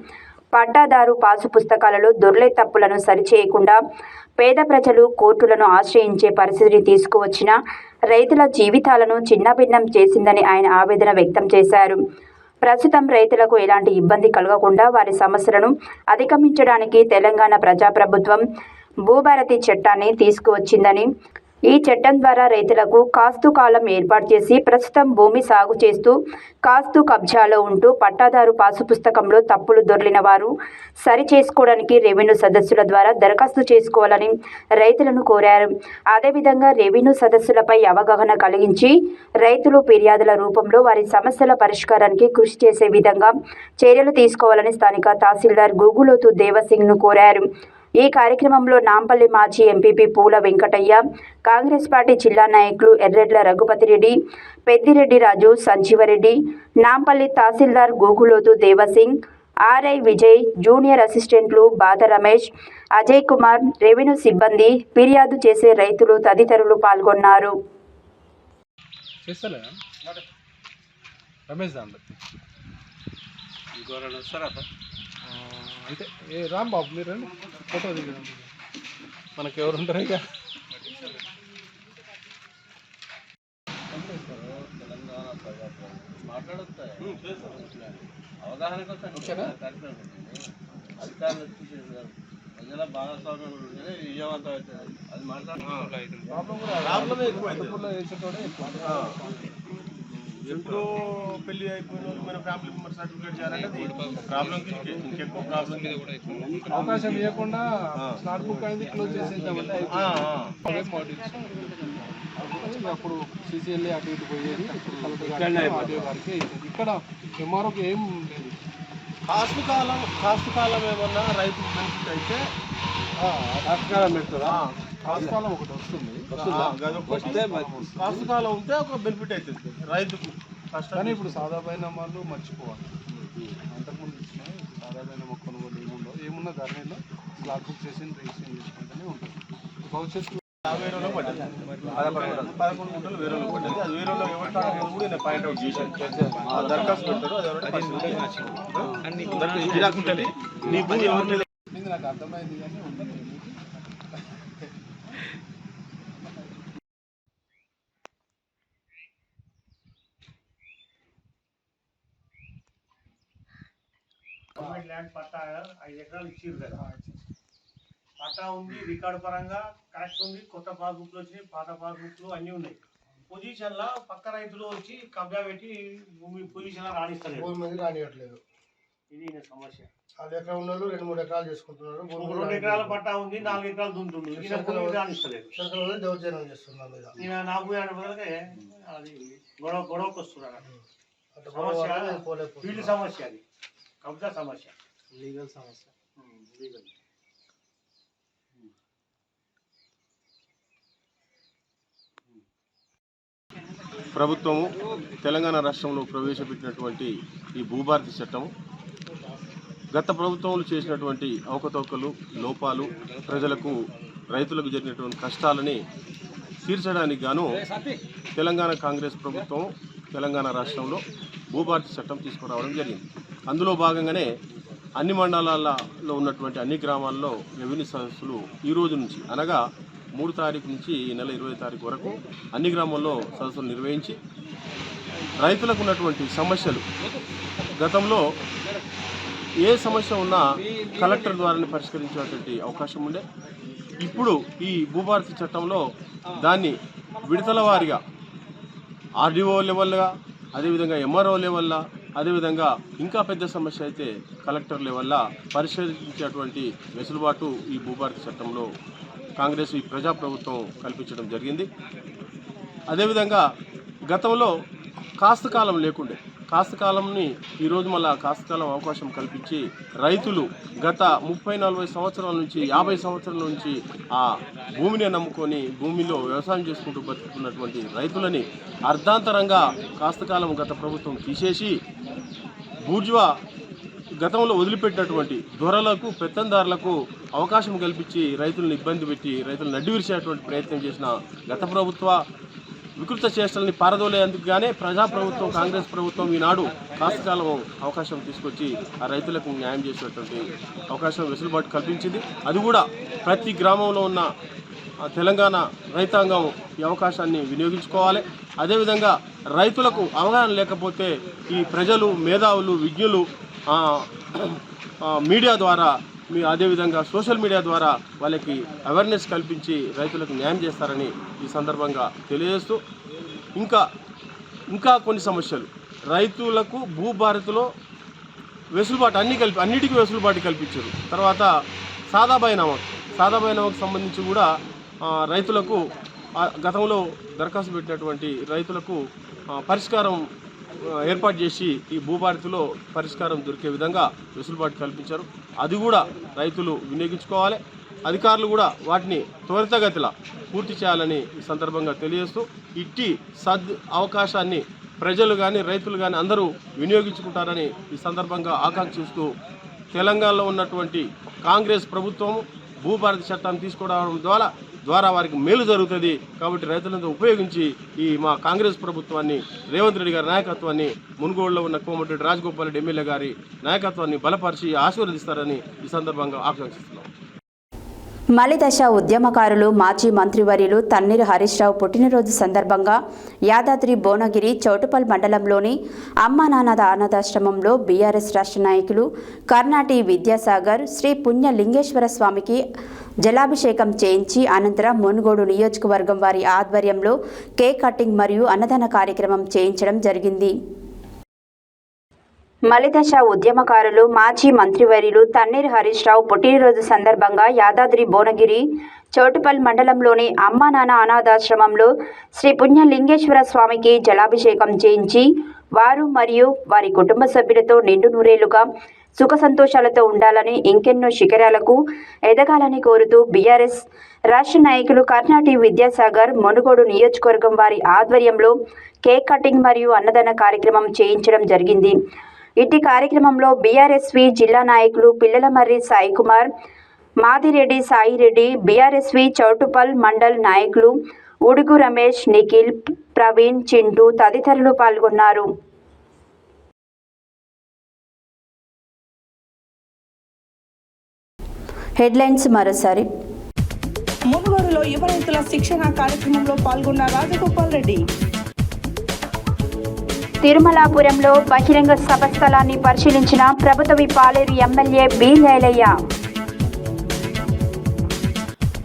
పట్టాదారు పాసు పుస్తకాలలో దొర్లే తప్పులను సరిచేయకుండా పేద ప్రజలు కోర్టులను ఆశ్రయించే పరిస్థితిని తీసుకువచ్చిన రైతుల జీవితాలను చిన్నభిన్నం చేసిందని ఆయన ఆవేదన వ్యక్తం చేశారు. ప్రస్తుతం రైతులకు ఎలాంటి ఇబ్బంది కలగకుండా వారి సమస్యలను అధిగమించడానికి తెలంగాణ ప్రజాప్రభుత్వం భూభారతి చట్టాన్ని తీసుకువచ్చిందని, ఈ చట్టం ద్వారా రైతులకు కాస్తు కాలం ఏర్పాటు చేసి ప్రస్తుతం భూమి సాగు చేస్తూ కాస్తు కబ్జాలో ఉంటూ పట్టాదారు పాసు పుస్తకంలో తప్పులు దొర్లిన వారు సరి చేసుకోవడానికి రెవెన్యూ సదస్సుల ద్వారా దరఖాస్తు చేసుకోవాలని రైతులను కోరారు. అదేవిధంగా రెవెన్యూ సదస్సులపై అవగాహన కలిగించి రైతులు ఫిర్యాదుల రూపంలో వారి సమస్యల పరిష్కారానికి కృషి చేసే విధంగా చర్యలు తీసుకోవాలని స్థానిక తహసీల్దార్ గూగులోతు దేవసింగ్ను కోరారు. ఈ కార్యక్రమంలో నాంపల్లి మాజీ ఎంపీపీ పూల వెంకటయ్య, కాంగ్రెస్ పార్టీ జిల్లా నాయకులు ఎర్రెడ్ల రఘుపతిరెడ్డి, పెద్దిరెడ్డి రాజు, సంజీవరెడ్డి, నాంపల్లి తహసీల్దార్ గూగులోతు దేవసింగ్, ఆర్ఐ విజయ్, జూనియర్ అసిస్టెంట్లు బాద రమేష్, అజయ్ కుమార్, రెవెన్యూ సిబ్బంది, ఫిర్యాదు చేసే రైతులు తదితరులు పాల్గొన్నారు. అంటే ఏ రాంబాబు మీరు రండి, ఫోటో దిగండి. మనకి ఎవరు ఉంటారు ఇక అవగాహన కోసం అధికారులు ప్రజల భాగస్వామ్యం ఉంటేనే విజయవంతం అవుతుంది. అది ఎప్పుడో పెళ్లి అయిపోయిన మన ఫ్యామిలీ మెంబర్ సర్టిఫికేట్ చేయాలంటే ప్రాబ్లంకి ఇంకెక్కువ ప్రాబ్లం అవకాశం ఇవ్వకుండా స్టార్ట్ బుక్ అయింది క్లోజ్ చేసేద్దామంటే అప్పుడు సీసీఎల్ఏ అటు ఇటు పోయేది. ఆర్డీఓ గారికి ఇక్కడ ఎంఆర్ఓకి ఏం లేదు. కాస్తు కాలం ఏమన్నా రైతు బెనిఫిట్ అయితే కాస్తకాలం పెడుతుందా? కాస్తకాలం ఒకటి వస్తుంది. కాస్తకాలం ఉంటే ఒక బెనిఫిట్ అవుతుంది రైతుకు. కానీ ఇప్పుడు సాదాపైన వాళ్ళు మర్చిపోవాలి. అంతకుముందు ఇచ్చిన సాదాపైన కొనుగోలు ఏమున్నా ధరలో స్లాట్ బుక్ చేసి రిజిస్ట్రేషన్ చేసుకుంటూనే ఉంటుంది. భవిష్యత్తు 50 రోజులు పడ్డది, 11 గుంటలు వేరే రోజులు పడ్డది. అది వేరే రోజులు ఎవరు కూడా నేను పాయింట్ అవుట్ చేశాను. దరఖాస్తు పెడతారు, అది ఎవరైనా నీ భూమి ఎవరి నాకు అర్థమైంది కానీ ఉండదు. గవర్నమెంట్ ల్యాండ్ పట్టా 5 ఎకరాలు ఇచ్చిర్రు కదా. పట్టా ఉంది, రికార్డు పరంగా కరెక్ట్ ఉంది. కొత్త పాస్బుక్లు వచ్చినాయి, పాత పాస్బుక్లు అన్నీ ఉన్నాయి. పొజిషన్లో పక్క రైతులు వచ్చి కబ్జా పెట్టి భూమి పొజిషన్లో రాణిస్తలేదు. భూమి మీద రానియట్లేదు. ఇది సమస్య. 4 ఎకరాలు ఉన్న వాళ్ళు 2-3 ఎకరాలు చేసుకుంటున్నారు. 2 ఎకరాల పట్టా ఉంది, 4 ఎకరాలు దున్నుతుండ్రు. రాణిస్తలేదు. దౌర్జన్యం చేస్తున్నారు. నా భూమి అనే బదులుగా అది గొడవకు వస్తున్నారు. సమస్య ఫీల్డ్ సమస్య, అది కబ్జా సమస్య, లీగల్ సమస్య. లీగల్ ప్రభుత్వము తెలంగాణ రాష్ట్రంలో ప్రవేశపెట్టినటువంటి ఈ భూభారతి చట్టం గత ప్రభుత్వంలో చేసినటువంటి అవకతవకలు, లోపాలు, ప్రజలకు రైతులకు జరిగినటువంటి కష్టాలని తీర్చడానికి గాను తెలంగాణ కాంగ్రెస్ ప్రభుత్వం తెలంగాణ రాష్ట్రంలో భూభారతి చట్టం తీసుకురావడం జరిగింది. అందులో భాగంగానే అన్ని మండలాల్లో ఉన్నటువంటి అన్ని గ్రామాల్లో రెవెన్యూ సదస్సులు ఈ రోజు నుంచి అనగా 3 తారీఖు నుంచి ఈ నెల 20 తారీఖు వరకు అన్ని గ్రామాల్లో సదస్సులు నిర్వహించి రైతులకు ఉన్నటువంటి సమస్యలు, గతంలో ఏ సమస్య ఉన్నా కలెక్టర్ ద్వారానే పరిష్కరించేటువంటి అవకాశం ఉండే, ఇప్పుడు ఈ భూభారతి చట్టంలో దాన్ని విడతల వారీగా ఆర్డీఓ లెవెల్గా, అదేవిధంగా ఎంఆర్ఓ లెవెల్లా, అదేవిధంగా ఇంకా పెద్ద సమస్య అయితే కలెక్టర్ లెవెల్లా పరిష్కరించేటువంటి వెసులుబాటు ఈ భూభారతి చట్టంలో కాంగ్రెస్ ఈ ప్రజాప్రభుత్వం కల్పించడం జరిగింది. అదేవిధంగా గతంలో కాస్తకాలం లేకుండే, కాస్తకాలంని ఈరోజు మళ్ళీ కాస్తకాలం అవకాశం కల్పించి రైతులు గత 30-40 సంవత్సరాల నుంచి 50 సంవత్సరాల నుంచి ఆ భూమిని నమ్ముకొని భూమిలో వ్యవసాయం చేసుకుంటూ బతుకుతున్నటువంటి రైతులని అర్ధాంతరంగా కాస్తకాలం గత ప్రభుత్వం తీసేసి బూర్జువా గతంలో వదిలిపెట్టినటువంటి దొరలకు, పెత్తందారులకు అవకాశం కల్పించి రైతులను ఇబ్బంది పెట్టి రైతులను నడ్డివిరిచేటువంటి ప్రయత్నం చేసిన గత ప్రభుత్వ వికృత చేష్టల్ని పారదోలేందుకు గానే ప్రజాప్రభుత్వం కాంగ్రెస్ ప్రభుత్వం ఈనాడు కాస్తకాలం అవకాశం తీసుకొచ్చి ఆ రైతులకు న్యాయం చేసేటువంటి అవకాశం వెసులుబాటు కల్పించింది. అది కూడా ప్రతి గ్రామంలో ఉన్న తెలంగాణ రైతాంగం ఈ అవకాశాన్ని వినియోగించుకోవాలి. అదేవిధంగా రైతులకు అవగాహన లేకపోతే ఈ ప్రజలు, మేధావులు, విజ్ఞులు మీడియా ద్వారా అదేవిధంగా సోషల్ మీడియా ద్వారా వాళ్ళకి అవేర్నెస్ కల్పించి రైతులకు న్యాయం చేస్తారని ఈ సందర్భంగా తెలియజేస్తూ ఇంకా కొన్ని సమస్యలు రైతులకు భూభారతిలో వెసులుబాటు అన్నిటికీ వెసులుబాటు కల్పించారు. తర్వాత సాదా బైనామాకు సంబంధించి కూడా రైతులకు గతంలో దరఖాస్తు పెట్టినటువంటి రైతులకు పరిష్కారం ఏర్పాటు చేసి ఈ భూభారతిలో పరిష్కారం దొరికే విధంగా వెసులుబాటు కల్పించారు. అది కూడా రైతులు వినియోగించుకోవాలి. అధికారులు కూడా వాటిని త్వరితగతిలో పూర్తి చేయాలని ఈ సందర్భంగా తెలియజేస్తూ ఇట్టి అవకాశాన్ని ప్రజలు కానీ రైతులు కానీ అందరూ వినియోగించుకుంటారని ఈ సందర్భంగా ఆకాంక్షిస్తూ తెలంగాణలో ఉన్నటువంటి కాంగ్రెస్ ప్రభుత్వం భూభారతి చట్టాన్ని తీసుకోవడం ద్వారా వారికి మేలు జరుగుతుంది. కాబట్టి రైతులంతా ఉపయోగించి ఈ మా కాంగ్రెస్ ప్రభుత్వాన్ని, రేవంత్ రెడ్డి గారి నాయకత్వాన్ని, మునుగోడులో ఉన్న కోమటిరెడ్డి రాజగోపాల్ రెడ్డి ఎమ్మెల్యే గారి నాయకత్వాన్ని బలపరిచి ఆశీర్వదిస్తారని ఈ సందర్భంగా ఆకాంక్షిస్తున్నాం. మలిదశ ఉద్యమకారులు మాజీ మంత్రివర్యులు తన్నీరు హరీష్ రావు పుట్టినరోజు సందర్భంగా యాదాద్రి భువనగిరి చౌటుపల్ మండలంలోని అమ్మా నాన్న అనాథాశ్రమంలో బీఆర్ఎస్ రాష్ట్ర నాయకులు కర్ణాటి విద్యాసాగర్ శ్రీ పుణ్య లింగేశ్వర స్వామికి జలాభిషేకం చేయించి అనంతరం మునుగోడు నియోజకవర్గం వారి ఆధ్వర్యంలో కేక్ కటింగ్ మరియు అన్నదాన కార్యక్రమం చేయించడం జరిగింది. మలిదశ ఉద్యమకారులు మాజీ మంత్రివర్యులు తన్నీరు హరీష్ రావు పుట్టినరోజు సందర్భంగా యాదాద్రి భువనగిరి చౌటుపల్ మండలంలోని అమ్మా నాన్న అనాథాశ్రమంలో శ్రీ పుణ్య లింగేశ్వర స్వామికి జలాభిషేకం చేయించి వారు మరియు వారి కుటుంబ సభ్యులతో నిండు నూరేళ్లుగా సుఖ సంతోషాలతో ఉండాలని, ఇంకెన్నో శిఖరాలకు ఎదగాలని కోరుతూ బీఆర్ఎస్ రాష్ట్ర నాయకులు కర్ణాటి విద్యాసాగర్ మునుగోడు నియోజకవర్గం వారి ఆధ్వర్యంలో కేక్ కటింగ్ మరియు అన్నదాన కార్యక్రమం చేయించడం జరిగింది. ఇట్టి కార్యక్రమంలో బీఆర్ఎస్వి జిల్లా నాయకులు పిల్లలమర్రి సాయి కుమార్, మాదిరెడ్డి సాయిరెడ్డి, బీఆర్ఎస్వి చౌటుపల్ మండల్ నాయకులు ఉడుగు రమేష్, నిఖిల్, ప్రవీణ్, చింటూ తదితరులు పాల్గొన్నారు. హెడ్లైన్స్ మరోసారి. మునుగోడులో యువ రైతుల శిక్షణ కార్యక్రమంలో పాల్గొన్న రాజగోపాల్ రెడ్డి. తిరుమలాపురంలో బహిరంగ సభ స్థలాన్ని పరిశీలించిన ప్రభుత్వ పాలేరు ఎమ్మెల్యే బి లేలయ్య.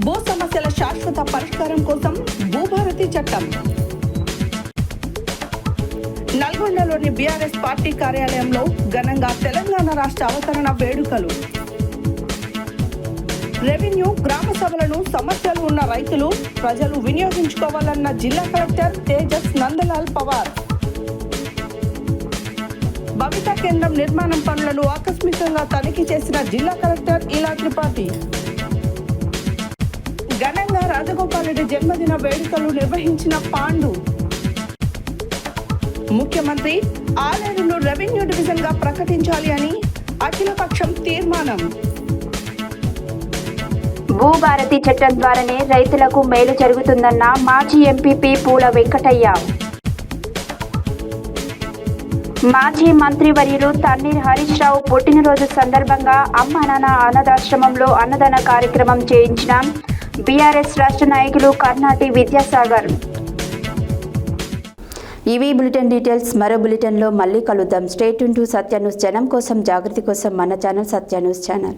భూ సమస్యల శాశ్వత పరిష్కారం కోసం భూభారతి చట్టం. నల్గొండలోని బీఆర్ఎస్ పార్టీ కార్యాలయంలో ఘనంగా తెలంగాణ రాష్ట్ర అవతరణ వేడుకలు. రెవెన్యూ గ్రామ సభలను సమస్యలు ఉన్న రైతులు, ప్రజలు వినియోగించుకోవాలన్న జిల్లా కలెక్టర్ తేజస్ నందలాల్ పవార్. భవిత కేంద్రం నిర్మాణం పనులను ఆకస్మికంగా తనిఖీ చేసిన జిల్లా కలెక్టర్ ఇలా త్రిపాఠి. ఘనంగా రాజగోపాల్ రెడ్డి జన్మదిన వేడుకలు నిర్వహించిన పాండు. ముఖ్యమంత్రి ఆలేరును రెవెన్యూ డివిజన్ గా ప్రకటించాలి అని అఖిలపక్షం తీర్మానం. భూభారతి చట్టం ద్వారానే రైతులకు మేలు జరుగుతుందన్న మాజీ ఎంపీపీ పూల వెంకటయ్య. మాజీ మంత్రివర్యులు తన్నీర్ హరీష్ రావు పుట్టినరోజు సందర్భంగా అమ్మా నాన్న అనాథాశ్రమంలో అన్నదాన కార్యక్రమం చేయించిన బీఆర్ఎస్ రాష్ట్ర నాయకులు కర్ణాటి విద్యాసాగర్. ఇవి బులెటిన్ డీటెయిల్స్. మరో బులెటిన్లో మళ్ళీ కలుద్దాం. Stay tune to Satya news. జనం కోసం, జాగృతి కోసం మన ఛానల్ సత్య న్యూస్ ఛానల్.